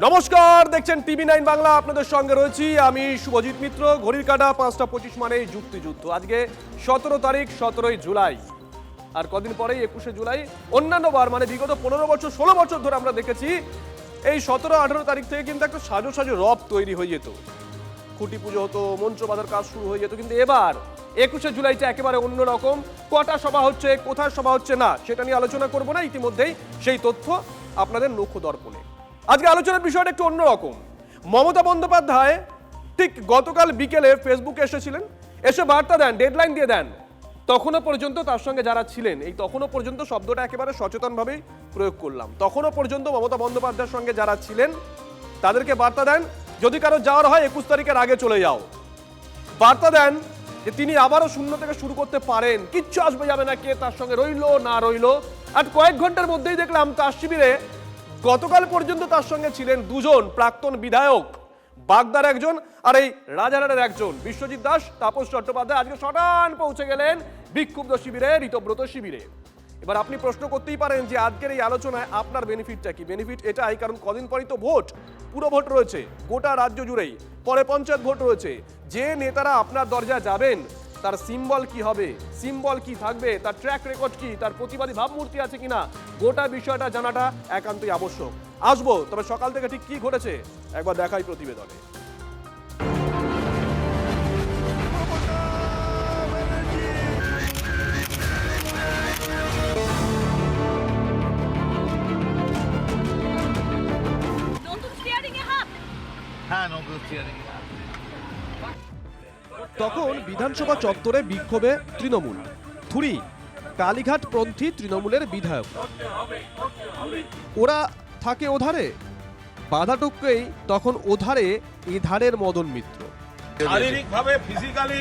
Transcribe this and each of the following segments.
নমস্কার, দেখছেন টিভি9 বাংলা। আপনাদের সঙ্গে রয়েছি আমি শুভজিৎ মিত্র। ঘড়ির কাঁটা 5:25 মানে যুক্তিযুদ্ধ। আজকে 17 তারিখ, 17ই জুলাই। আর কদিন পরেই 21শে জুলাই। অন্যান্যবার মানে বিগত 15 বছর 16 বছর ধরে আমরা দেখেছি এই 17-18 তারিখ থেকে কিন্তু একটা সাজো সাজো রব তৈরি হয়ে যেত। খুঁটি পুজো হতো, মন্ত্র বাঁধার কাজ শুরু হয়ে যেত। কিন্তু এবার 21শে জুলাইটা একেবারে অন্যরকম। কটা সভা হচ্ছে, কোথায় সভা হচ্ছে না, সেটা নিয়ে আলোচনা করবো না। ইতিমধ্যেই সেই তথ্য আপনাদের লক্ষ্য দর্পণে। আজকে আলোচনার বিষয়টা একটু অন্যরকম। মমতা বন্দ্যোপাধ্যায় ঠিক গতকাল বিকেলে ফেসবুকে এসেছিলেন, এসে বার্তা দেন, ডেডলাইন দিয়ে দেন। তখনও পর্যন্ত তার সঙ্গে যারা ছিলেন, এই তখনও পর্যন্ত শব্দটা একেবারে সচেতনভাবেই প্রয়োগ করলাম, তখনও পর্যন্ত মমতা বন্দ্যোপাধ্যায়ের সঙ্গে যারা ছিলেন তাদেরকে বার্তা দেন, যদি কারো যাওয়ার হয় 21 তারিখের আগে চলে যাও। বার্তা দেন যে তিনি আবারও শূন্য থেকে শুরু করতে পারেন, কিচ্ছু আসবে যাবে না, কে তার সঙ্গে রইল না রইল। আর কয়েক ঘন্টার মধ্যেই দেখলাম তার শিবিরে গতকাল পর্যন্ত তার সঙ্গে ছিলেন দুজন প্রাক্তন বিধায়ক, বাগদার একজন আর এই রাজারহাটের একজন, বিশ্বজিৎ দাস, তাপস চট্টোপাধ্যায়। আজকে সটান পৌঁছে গেলেন বিক্ষুব্ধ শিবিরে, ঋতব্রত শিবিরে। এবার আপনি প্রশ্ন করতেই পারেন যে আজকের এই আলোচনায় আপনার বেনিফিটটা কি? বেনিফিট এটাই, কারণ কদিন পরই তো ভোট, পুরো ভোট রয়েছে গোটা রাজ্য জুড়েই, পরে পঞ্চায়েত ভোট রয়েছে। যে নেতারা আপনার দরজায় যাবেন তার সিম্বল কি হবে, সিম্বল কি থাকবে, তার ট্র্যাক রেকর্ড কি, তার প্রতিবাদী ভাবমূর্তি আছে কিনা, গোটা বিষয়টা জানাটা একান্তই আবশ্যক। আসবো, তবে সকাল থেকে ঠিক কি ঘটেছে একবার দেখাই প্রতিবেদনে। তখন বিধানসভা চত্বরে বিক্ষোভে তৃণমূল, থুরি কালীঘাট পন্থী তৃণমূলের বিধায়ক। ওরা থাকে ওধারে, বাধা টুককেই তখন ওধারে এধারের মদন মিত্র। শারীরিকভাবে ফিজিক্যালি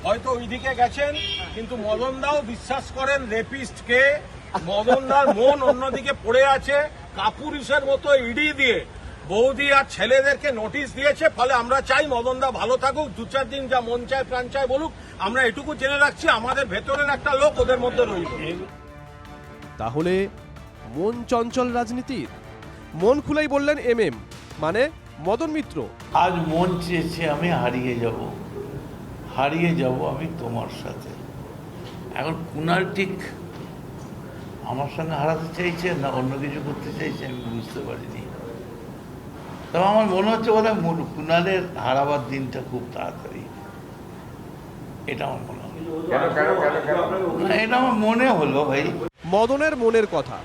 হয়তো ওইদিকে গেছেন, কিন্তু মদনদাও বিশ্বাস করেন রেপিস্টকে। মদনদার মন অন্যদিকে পড়ে আছে। কাপুরুষের মতো ইডি দিয়ে বৌদি আর ছেলেদেরকে নোটিশ দিয়েছে। ফলে আমরা চাই মদনদা ভালো থাকুক, 2-4 দিন যা মন চায় প্রাণ চায় বলুক। আমরা এটুকু জেনে রাখছি, আমাদের ভেতরের একটা লোক ওদের মধ্যে রইল। তাহলে মন চঞ্চল রাজনীতির? মন খুলেই বললেন এমএম, মানে মদন মিত্র। আজ মন চেয়েছে আমি হারিয়ে যাব আমি তোমার সাথে। এখন কুণাল ঠিক আমার সঙ্গে হারাতে চাইছে না অন্য কিছু করতে চাইছে আমি বুঝতে পারিনি। তবে আমার মনে হচ্ছে বোধহয় কুণালের হারাবার দিনটা খুব তাড়াতাড়ি, এটা আমার মনে হলো। এটা আমার মনে হলো ভাই। মদনের মনের কথা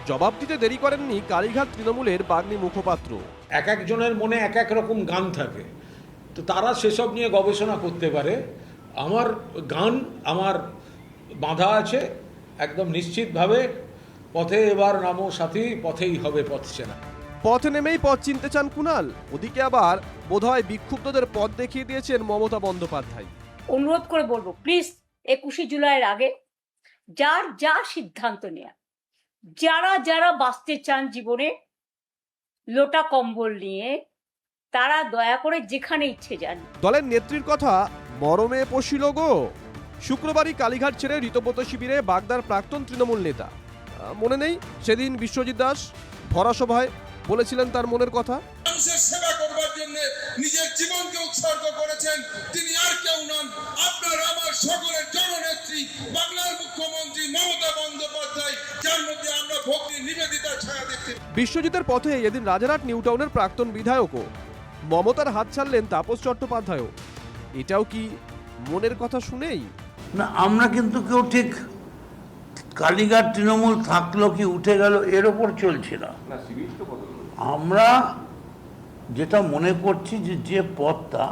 জবাব দিতে দেরি করেননি কালীঘাট তৃণমূলের বাগ্মী মুখপাত্র। এক একজনের মনে এক এক রকম গান থাকে, তো তারা সেসব নিয়ে গবেষণা করতে পারে। আমার গান আমার বাঁধা আছে একদম নিশ্চিতভাবে। পথে এবার নামো সাথী, পথেই হবে পথ চেনা। পথে নেমেই পথ চিনতে চান কুণাল, ওদিকে আবার বোধহয় বিক্ষুব্ধদের পথ দেখিয়ে দিয়েছেন মমতা বন্দ্যোপাধ্যায়। অনুরোধ করে বলবো, প্লিজ 21শে জুলাইয়ের আগে যার যা সিদ্ধান্ত নেয়া, যারা যারা বাঁচতে চান জীবনে লোটা কম্বল নিয়ে, তারা দয়া করে যেখানে ইচ্ছে যান। দলের নেত্রীর কথা মরমে পশিল গো। শুক্রবারই কালীঘাট ছেড়ে ঋতব্রত শিবিরে বাগদার প্রাক্তন তৃণমূল নেতা। মনে নেই সেদিন বিশ্বজিৎ দাস ভরা সভায় বলেছিলেন তার মনের কথা? মানুষের সেবা করবার জন্য নিজের জীবনকে উৎসর্গ করেছেন তিনি আর কেউ নন, আপনার আমার সকলের জননেত্রী বাংলার মুখ্যমন্ত্রী মমতা বন্দ্যোপাধ্যায়, যার মধ্যে আমরা ভক্তি নিবেদিতার ছায়া দেখতে। বিশ্বজিতের পথে এদিন রাজারহাট নিউ টাউনের প্রাক্তন বিধায়কও মমতার হাত ছাড়লেন তাপস চট্টোপাধ্যায়ও। এটাও কি মনের কথা শুনেই? না, আমরা কিন্তু কেউ ঠিক কালীঘাট তৃণমূল থাকলো কি উঠে গেল এর ওপর চলছে না। আমরা যেটা মনে করছি যে পথটা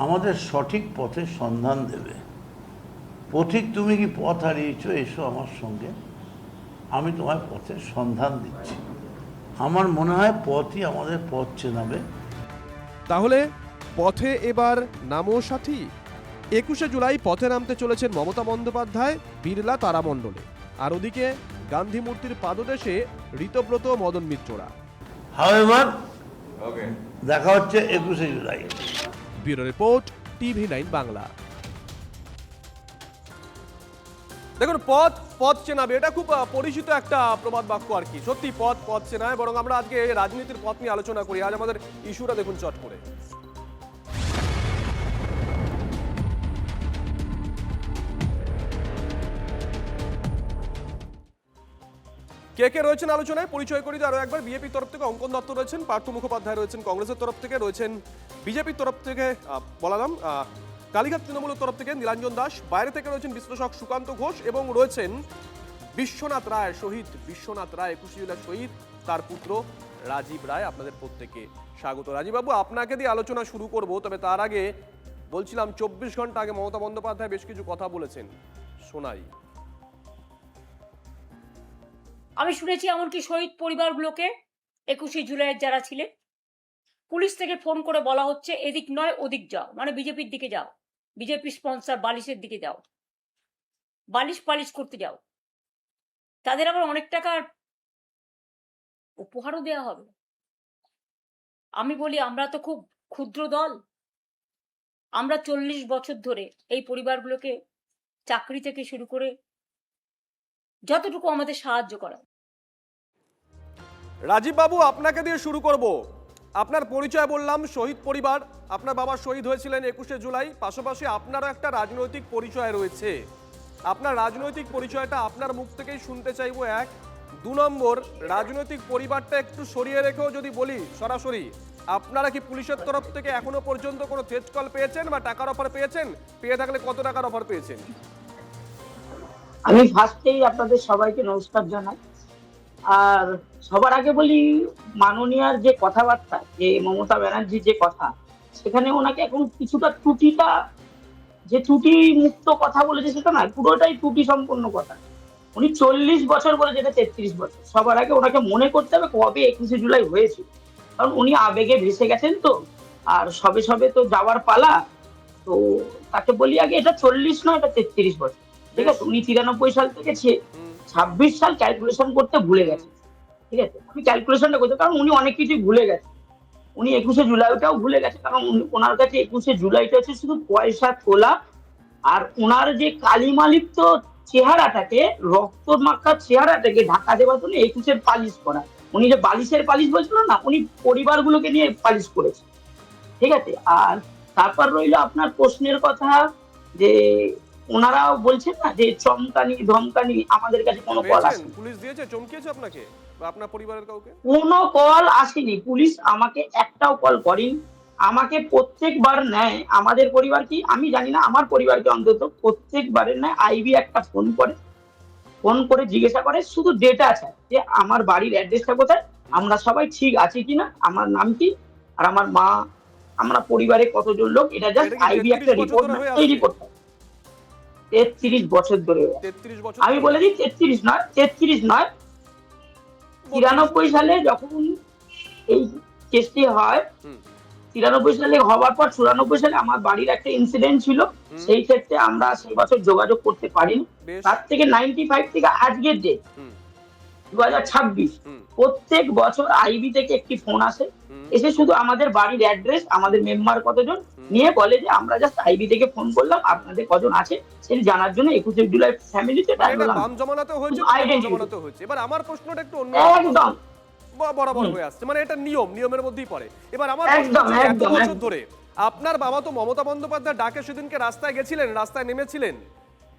আমাদের সঠিক পথের সন্ধান দেবে। পথিক তুমি কি পথ হারিয়েছো, এসো আমার সঙ্গে, আমি তোমায় পথের সন্ধান দিচ্ছি। আমার মনে হয় পথই আমাদের পথ চেনাবে। তাহলে পথে এবার নামো সাথী। 21শে জুলাই পথে নামতে চলেছেন মমতা বন্দ্যোপাধ্যায় বিড়লা তারামণ্ডলে, আর ওদিকে গান্ধী মূর্তির পাদদেশে ঋতব্রত মদন মিত্ররা। হাওয়েভার দেখা হচ্ছে 21শে July. Bureau report, TV nine Bangla. দেখুন, পথ চেনাবে, এটা খুব পরিচিত একটা প্রবাদ বাক্য আর কি। সত্যি পথ চেনায়। বরং আমরা আজকে রাজনীতির পথ নিয়ে আলোচনা করি। আজ আমাদের ইস্যুটা দেখুন চট করে। কে রয়েছেন আলোচনায় পরিচয় করি আরো একবার। বিজেপির তরফ থেকে অঙ্কন দত্ত রয়েছেন, পার্থ মুখোপাধ্যায় রয়েছেন কংগ্রেসের তরফ থেকে, রয়েছেন বিজেপির তরফ থেকে বলালাম কালীঘাট তৃণমূলের তরফ থেকে নীলাঞ্জন দাস, বাইরে থেকে রয়েছেন বিশ্লেষক সুকান্ত ঘোষ এবং রয়েছেন বিশ্বনাথ রায়, শহীদ বিশ্বনাথ রায়, 21 জুলাই শহীদ, তার পুত্র রাজীব রায়। আপনাদের প্রত্যেককে স্বাগত। রাজীববাবু, আপনাকে দিয়ে আলোচনা শুরু করব, তবে তার আগে বলছিলাম 24 ঘন্টা আগে মমতা বন্দ্যোপাধ্যায় বেশ কিছু কথা বলেছেন, শোনাই। আমি শুনেছি এমনকি শহীদ পরিবারগুলোকে 21 জুলাইয়ের যারা ছিলেন, পুলিশ থেকে ফোন করে বলা হচ্ছে এদিক নয় ওদিক যাও, মানে বিজেপির দিকে যাও, বিজেপি স্পন্সর বালিশের দিকে যাও, বালিশ পালিশ করতে যাও। তাদের আবার অনেক টাকার উপহারও দেওয়া হবে। আমি বলি, আমরা তো খুব ক্ষুদ্র দল। আমরা 40 বছর ধরে এই পরিবারগুলোকে চাকরি থেকে শুরু করে যতটুকু আমাদের সাহায্য করা। রাজীব বাবু, আপনাকে দিয়ে শুরু করব। আপনার পরিচয় বললাম, শহীদ পরিবার, আপনার বাবা শহীদ হয়েছিলেন 21শে জুলাই। পাশাপাশি আপনারও একটা রাজনৈতিক পরিচয় রয়েছে। আপনার রাজনৈতিক পরিচয়টা আপনার মুখ থেকেই শুনতে চাইবো। 1, 2 নম্বর, রাজনৈতিক পরিবারটা একটু সরিয়ে রেখেও যদি বলি সরাসরি, আপনারা কি পুলিশের তরফ থেকে এখনো পর্যন্ত কোনো থ্রেট কল পেয়েছেন বা টাকার অফার পেয়েছেন? পেয়ে থাকলে কত টাকার অফার পেয়েছেন? আমি ফার্স্টেই আপনাদের সবাইকে নমস্কার জানাই। আর সবার আগে বলি, মাননীয়ার যে কথাবার্তা, যে মমতা ব্যানার্জির যে কথা, সেখানে ওনাকে এখন কিছুটা ত্রুটি মুক্ত কথা বলেছে, সেটা না, পুরোটাই ত্রুটি সম্পন্ন কথা। উনি 40 বছর বলে, যেটা 33 বছর। সবার আগে ওনাকে মনে করতে হবে কবে 21শে জুলাই হয়েছে, কারণ উনি আবেগে ভেসে গেছেন তো। আর সবে তো যাওয়ার পালা। তো তাকে বলি আগে, এটা 40 নয়, এটা 33 বছর। ঠিক আছে, উনি 93 সাল থেকে 26 সাল ক্যালকুলেশন করতে ভুলে গেছে। ঠিক আছে, আমি ক্যালকুলেশনটা করতে, কারণ উনি অনেক কিছুই ভুলে গেছে। উনি 21শে জুলাইটাও ভুলে গেছে, কারণ ওনার কাছে 21শে জুলাইটা হচ্ছে শুধু পয়সা তোলা। আর ওনার যে কালিমালিপ্ত চেহারাটাকে, রক্ত মাখা চেহারাটাকে ঢাকা দেওয়ার জন্য 21শে পালিশ করা। উনি যে বালিশের পালিশ বলছিল না, উনি পরিবারগুলোকে নিয়ে পালিশ করেছে। ঠিক আছে, আর তারপর রইল আপনার প্রশ্নের কথা, যে ওনারাও বলছেন না যে চমকানি ধমকানি, আমাদের কাছে কোনো কল আসেনি। পুলিশ দিয়েছে, চমকিয়েছে আপনাকে বা আপনার পরিবারের কাউকে? কোনো কল আসেনি, পুলিশ আমাকে একটাও কল করেনি। আমাকে প্রত্যেকবার নেয়, আমাদের পরিবার কি আমি জানি না, আমার পরিবারকে অন্তত প্রত্যেকবারের নেয় আইবি একটা ফোন করে জিজ্ঞাসা করে, শুধু ডেটা আছে যে আমার বাড়ির অ্যাড্রেসটা কোথায়, আমরা সবাই ঠিক আছি কিনা, আমার নাম কি, আর আমার মা, আমরা পরিবারে কতজন লোক, এটা জাস্ট আইবি একটা রিপোর্ট। এই রিপোর্টটা 33 বছর ধরে। 33 বছর? আমি বলে দিই 33 নয়, 93 সালে যখন এই কেসটি হয়, 93 সালে হওয়ার পর 94 সালে আমার বাড়ির একটা ইনসিডেন্ট ছিল। সেই ক্ষেত্রে আমরা সেই বছর যোগাযোগ করতে পারিনি। তার থেকে 95 থেকে আজকের ডেট 2026, প্রত্যেক বছর আইবি থেকে একটি ফোন আসে, এসে শুধু আমাদের বাড়ির অ্যাড্রেস, আমাদের মেম্বার কতজন নিয়ে বলে যে আমরা জাস্ট আইবি থেকে ফোন করলাম, আপনাদের কজন আছে সেটা জানার জন্য 21শে জুলাই ফ্যামিলিতে বাম জমানাতে হয়েছে, জমানাতে হয়েছে। এবার আমার প্রশ্নটা একটু অন্য, একদম বরাবর হয়ে আসছে, মানে এটা নিয়মের মধ্যেই পড়ে। এবার আমার এত বছর ধরে আপনার বাবা তো মমতা বন্দ্যোপাধ্যায় ডাকে সেদিনকে রাস্তায় গেছিলেন, রাস্তায় নেমেছিলেন।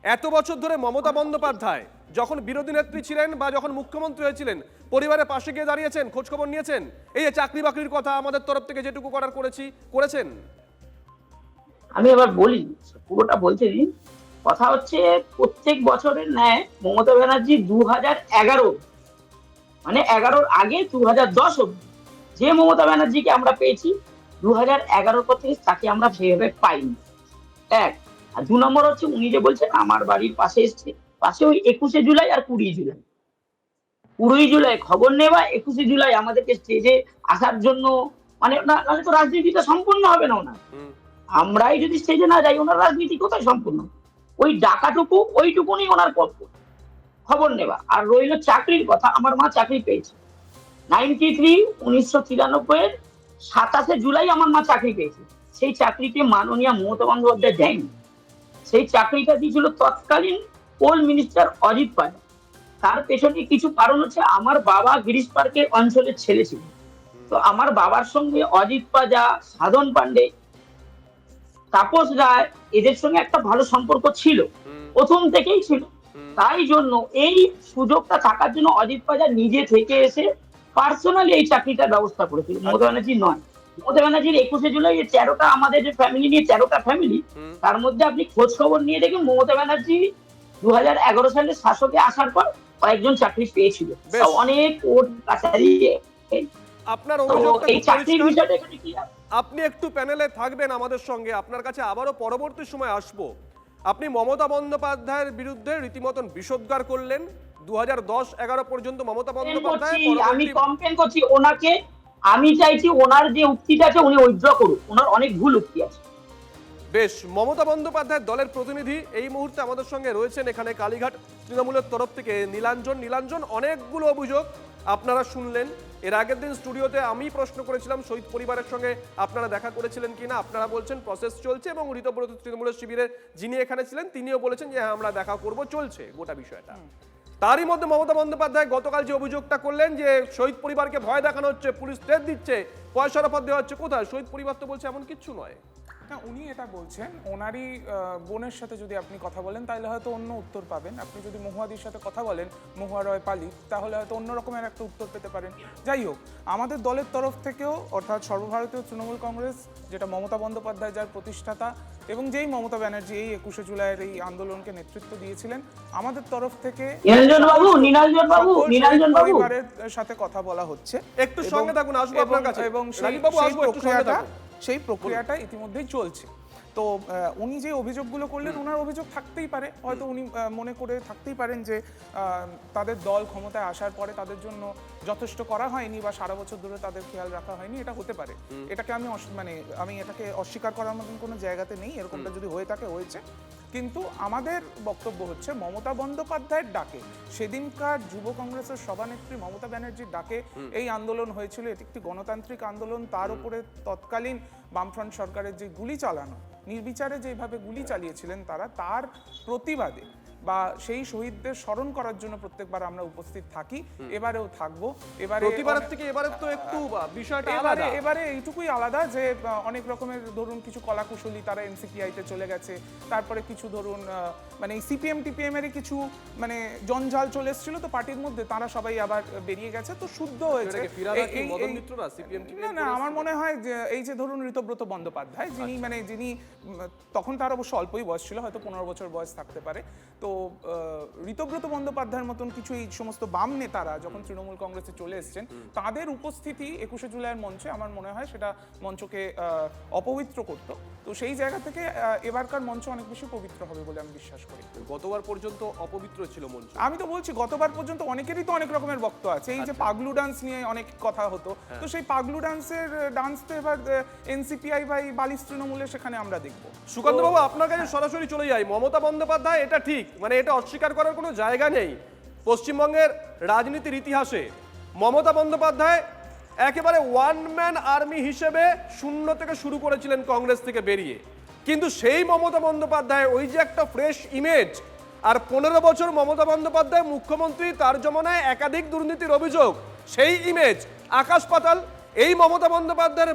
এত বছর ধরে মমতা বন্দ্যোপাধ্যায় যখন বিরোধী নেত্রী ছিলেন বা যখন মুখ্যমন্ত্রী হয়েছিলেন, পরিবারের পাশে গিয়ে দাঁড়িয়েছেন, খোঁজ খবর নিয়েছেন। এই যে চাকরি বাকরির কথা আমাদের তরফ থেকে যেটুকু করার করেছেন। আমি এবার বলি, পুরোটা বলতে দিন। কথা হচ্ছে, প্রত্যেক বছরের ন্যায় মমতা ব্যানার্জি 2011, মানে 11-র আগে 2010 অব্দি যে মমতা ব্যানার্জিকে আমরা পেয়েছি, 2011 পর থেকে তাকে আমরা সেভাবে পাইনি। 1 আর 2 নম্বর হচ্ছে, উনি যে বলছেন আমার বাড়ির পাশে এসছে, পাশে ওই 21শে জুলাই আর 20 জুলাই। 20 জুলাই খবর নেওয়া, 21শে জুলাই আমাদেরকে স্টেজে আসার জন্য, মানে নাহলে তো রাজনীতিটা সম্পূর্ণ হবে না ওনার। আমরাই যদি স্টেজে না যাই, ওনার রাজনীতি কোথায় সম্পূর্ণ? ওই ডাকাটুকু, ওইটুকুনি ওনার খবর নেওয়া। আর রইল চাকরির কথা, আমার মা চাকরি পেয়েছে 1993 27শে জুলাই আমার মা চাকরি পেয়েছে। সেই চাকরিকে মাননীয় মমতা বন্দ্যোপাধ্যায় দেয়নি। সেই চাকরিটা দিয়েছিল তৎকালীন কোল মিনিস্টার অজিত পান্ডে। তার পেছনে কিছু কারণ হচ্ছে, আমার বাবা গিরিশ পার্কের অঞ্চলের ছেলে ছিল, তো আমার বাবার সঙ্গে অজিত পাজা, সাধন পান্ডে, তাপস রায়, এদের সঙ্গে একটা ভালো সম্পর্ক ছিল, প্রথম থেকেই ছিল। তাই জন্য এই সুযোগটা থাকার জন্য অজিত পাজা নিজে থেকে এসে পার্সোনালি এই চাকরিটার ব্যবস্থা করেছিল, মমতা ব্যানার্জি নয়। মমতা ব্যানার্জির 21শে জুলাই যে 13টা আমাদের যে ফ্যামিলি নিয়ে 13টা ফ্যামিলি, তার মধ্যে আপনি খোঁজ খবর নিয়ে দেখুন, মমতা ব্যানার্জি 2011 সালে শাসকে আসার পর কয়েকজন চাকরি পেয়েছিল, বেশ। অনেক কোর্ট কাছারি। আপনার তো অভিযোগটা এই খুব চাকরির পরিষ্কার। বিষয়টা এখানে কি? আপনি একটু প্যানেলে থাকবেন আমাদের সঙ্গে, আপনার কাছে আবারও পরবর্তী সময় আসব। আপনি মমতা বন্দ্যোপাধ্যায়ের বিরুদ্ধে রীতিমতন বিষোদ্গার করলেন। 2010-11 পর্যন্ত মমতা বন্দ্যোপাধ্যায় আমি কমপ্লেন করছি ওনাকে। আমি চাইছি ওনার যে উক্তিটা আছে উনি উইথড্র করুন, ওনার অনেক ভুল উক্তি আছে। বেশ, মমতা বন্দ্যোপাধ্যায়ের দলের প্রতিনিধি এই মুহূর্তে আমাদের সঙ্গে রয়েছেন এখানে কালীঘাট তৃণমূলের তরফ থেকে নীলাঞ্জন। অনেকগুলো অভিযোগ আপনারা শুনলেন। এর আগের দিন স্টুডিওতে আমি প্রশ্ন করেছিলাম শহীদ পরিবারের সঙ্গে আপনারা দেখা করেছিলেন কিনা, আপনারা বলছেন প্রসেস চলছে, এবং ঋতব্রত তৃণমূলের শিবিরে যিনি এখানে ছিলেন তিনিও বলেছেন যে হ্যাঁ আমরা দেখা করব, চলছে গোটা বিষয়টা। তারই মধ্যে মমতা বন্দ্যোপাধ্যায় গতকাল যে অভিযোগটা করলেন যে শহীদ পরিবারকে ভয় দেখানো হচ্ছে, পুলিশ থ্রেট দিচ্ছে, পয়সার অফার দেওয়া হচ্ছে, কোথায়? শহীদ পরিবার তো বলছে এমন কিচ্ছু নয়। না, উনি এটা বলছেন, ওনারই বোনের সাথে যদি আপনি কথা বলেন তাহলে হয়তো অন্য উত্তর পাবেন। আপনি যদি মহুয়াদির সাথে কথা বলেন, মহুয়া রয় পালি, তাহলে হয়তো অন্য রকমের একটা উত্তর পেতে পারেন। যাই হোক, আমাদের দলের তরফ থেকেও, অর্থাৎ সর্বভারতীয় তৃণমূল কংগ্রেস, যেটা মমতা বন্দ্যোপাধ্যায় যার প্রতিষ্ঠাতা, এবং যেই মমতা ব্যানার্জি এই 21শে জুলাইয়ের এই আন্দোলনকে নেতৃত্ব দিয়েছিলেন, আমাদের তরফ থেকে নীলাঞ্জন বাবু পরিবারের সাথে কথা বলা হচ্ছে। একটু সঙ্গে থাকুন, আসবো আপনার কাছে। এবং রাজীব বাবু, আসবো, একটু সঙ্গে থাকুন। সেই প্রক্রিয়াটা ইতিমধ্যেই চলছে। তো উনি যে অভিযোগগুলো করলেন, ওনার অভিযোগ থাকতেই পারে, হয়তো উনি মনে করে থাকতেই পারেন যে তাদের দল ক্ষমতায় আসার পরে তাদের জন্য যথেষ্ট করা হয়নি, বা সারা বছর ধরে তাদের খেয়াল রাখা হয়নি, এটা হতে পারে। এটাকে আমি এটাকে অস্বীকার করার মতন কোনো জায়গাতে নেই, এরকমটা যদি হয়ে থাকে হয়েছে। কিন্তু আমাদের বক্তব্য হচ্ছে, মমতা বন্দ্যোপাধ্যায়ের ডাকে, সেদিনকার যুব কংগ্রেসের সভানেত্রী মমতা ব্যানার্জির ডাকে এই আন্দোলন হয়েছিল। এটি একটি গণতান্ত্রিক আন্দোলন, তার উপরে তৎকালীন বামফ্রন্ট সরকারের যে গুলি চালানো, নির্বিচারে যেভাবে গুলি চালিয়েছিলেন তারা, তার প্রতিবাদে বা সেই শহীদদের স্মরণ করার জন্য প্রত্যেকবার আমরা উপস্থিত থাকি, এবারেও থাকবো। প্রতিবারের থেকে এবারে তো একটু বিষয়টা আলাদা। এবারে এইটুকুই আলাদা যে অনেক রকমের ধরুন কিছু কলাকুশলী তারা এনসিপিআইতে চলে গেছে, তারপরে কিছু ধরুন মানে সিপিএম টিপিএম এর কিছু মানে জঞ্জাল চলে এসেছিল, তো পার্টির মধ্যে তারা সবাই আবার বেরিয়ে গেছে, তো শুদ্ধ হয়েছে। না, আমার মনে হয় যে এই যে ধরুন ঋতব্রত বন্দ্যোপাধ্যায়, যিনি তখন তার অবশ্য অল্পই বয়স ছিল, হয়তো 15 বছর বয়স থাকতে পারে, তো ঋতব্রত বন্দ্যোপাধ্যায়ের মতন কিছু এই সমস্ত বাম নেতারা যখন তৃণমূল কংগ্রেসে চলে এসেছেন, তাদের উপস্থিতি 21শে জুলাইয়ের মঞ্চে আমার মনে হয় সেটা মঞ্চকে অপবিত্র করত। তো সেই জায়গা থেকে এবারকার মঞ্চ অনেক বেশি পবিত্র হবে বলে আমি বিশ্বাস করি। গতবার পর্যন্ত অপবিত্র ছিল মঞ্চ। আমি তো বলছি, গতবার পর্যন্ত অনেকেরই তো অনেক রকমের বক্তব্য আছে। এই যে পাগলু ডান্স নিয়ে অনেক কথা হতো, তো সেই পাগলু ডান্সের ডান্স তো এবার এনসিপিআই বা বালিশ তৃণমূলে সেখানে আমরা দেখবো। সুকান্ত বাবু, আপনার কাছে সরাসরি চলে যাই। মমতা বন্দ্যোপাধ্যায়, এটা ঠিক, মানে এটা অস্বীকার করার কোনো জায়গা নেই। পশ্চিমবঙ্গের রাজনীতির ইতিহাসে মমতা বন্দ্যোপাধ্যায় একেবারে ওয়ান ম্যান আর্মি হিসেবে শূন্য থেকে শুরু করেছিলেন কংগ্রেস থেকে বেরিয়ে, কিন্তু সেই মমতা বন্দ্যোপাধ্যায় ওই যে একটা ফ্রেশ ইমেজ, আর 15 বছর মমতা বন্দ্যোপাধ্যায় মুখ্যমন্ত্রী, তার জমানায় একাধিক দুর্নীতির অভিযোগ, সেই ইমেজ আকাশ পাতাল। এই মমতা বন্দ্যোপাধ্যায়ের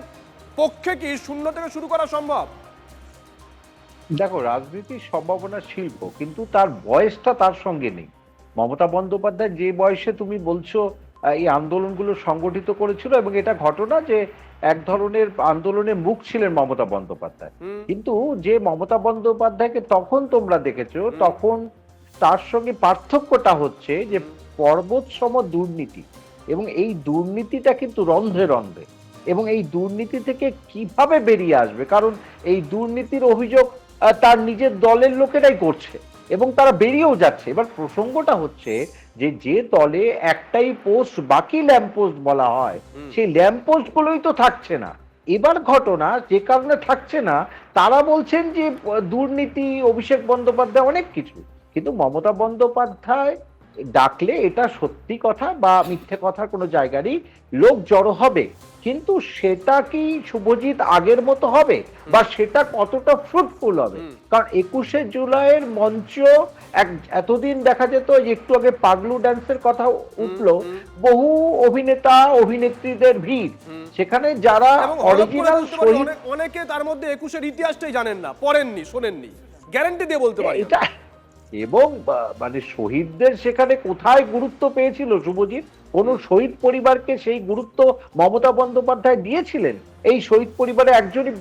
পক্ষে কি শূন্য থেকে শুরু করা সম্ভব? দেখো, রাজনীতির সম্ভাবনা শিল্প, কিন্তু তার বয়সটা তার সঙ্গে নেই। মমতা বন্দ্যোপাধ্যায় যে বয়সে তুমি বলছো এই আন্দোলনগুলো সংগঠিত করেছিল, এবং এটা ঘটনা যে এক ধরনের আন্দোলনের মুখ ছিলেন মমতা বন্দ্যোপাধ্যায়, কিন্তু যে মমতা বন্দ্যোপাধ্যায়কে তখন তোমরা দেখেছো, তখন তার সঙ্গে পার্থক্যটা হচ্ছে যে পর্বতসম দুর্নীতি, এবং এই দুর্নীতিটা কিন্তু রন্ধ্রে রন্ধ্রে, এবং এই দুর্নীতি থেকে কিভাবে বেরিয়ে আসবে, কারণ এই দুর্নীতির অভিযোগ তার নিজের দলের লোকেরাই করছে এবং তারা বেরিয়েও যাচ্ছে। এবার প্রসঙ্গটা হচ্ছে যে দলে একটাই পোস্ট, বাকি ল্যাম্প পোস্ট বলা হয়, সেই ল্যাম্প পোস্ট গুলোই তো থাকছে না। এবার ঘটনা যে কারণে থাকছে না, তারা বলছেন যে দুর্নীতি, অভিষেক বন্দ্যোপাধ্যায়, অনেক কিছু, কিন্তু মমতা বন্দ্যোপাধ্যায় ডাকলে এটা সত্যি কথা বা মিথ্যে কথার কোনো জায়গারই লোক জড়ো হবে, কিন্তু সেটা কি শুভজিৎ আগের মতো হবে বা সেটা কতটা ফ্রুটফুল হবে? কারণ 21শে জুলাইয়ের মঞ্চ এতদিন দেখা যেত, একটু আগে পাগলু ড্যান্সের কথা উঠলো, বহু অভিনেতা অভিনেত্রীদের ভিড়, সেখানে যারা এবং হলফ করে অরিজিনাল বলতে পারি শহীদ, অনেকে তার মধ্যে 21-এর ইতিহাসটাই জানেন না, পড়েননি, শোনেননি, গ্যারান্টি দিয়ে বলতে পারি। এটা এবং মানে শহীদদের সেখানে কোথায় গুরুত্ব পেয়েছিল শুভজিৎ? কোন শহীদ পরিবারকে সেই গুরুত্ব মমতা বন্দ্যোপাধ্যায় দিয়েছিলেন? এই শহীদ পরিবারে একজনই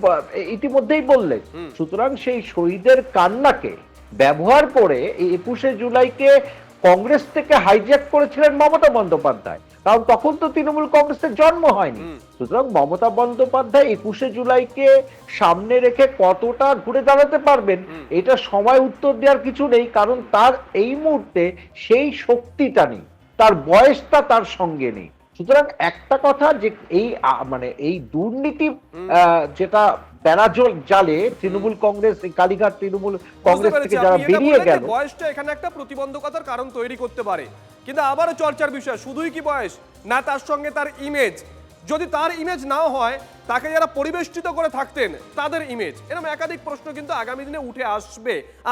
ইতিমধ্যেই বললেন। সুতরাং সেই শহীদের কান্নাকে ব্যবহার করে এই 21শে জুলাইকে কংগ্রেস থেকে হাইজ্যাক করেছিলেন মমতা বন্দ্যোপাধ্যায়, কারণ তখন তো তৃণমূল কংগ্রেসের জন্ম হয়নি। সুতরাং মমতা বন্দ্যোপাধ্যায় 21শে জুলাইকে সামনে রেখে কতটা ঘুরে দাঁড়াতে পারবেন এটা সময় উত্তর দেওয়ার কিছু নেই, কারণ তার এই মুহূর্তে সেই শক্তিটা নেই, তার বয়সটা তার সঙ্গে নেই। সুতরাং একটা কথা যে এই মানে এই দুর্নীতি যেটা বেড়াজল জালে তৃণমূল কংগ্রেস, কালীঘাট তৃণমূল কংগ্রেস থেকে যারা বেরিয়ে গেল, বয়সটা এখানে একটা প্রতিবন্ধকতার কারণ তৈরি করতে পারে, কিন্তু আবারও চর্চার বিষয় শুধুই কি বয়স, না তার সঙ্গে তার ইমেজ। যদি তার ইমেজ নাও হয়, তাকে যারা পরিবেষ্টিত করে থাকতেন তাদের ইমেজ, এরকম একাধিক প্রশ্ন কিন্তু আগামী দিনে উঠে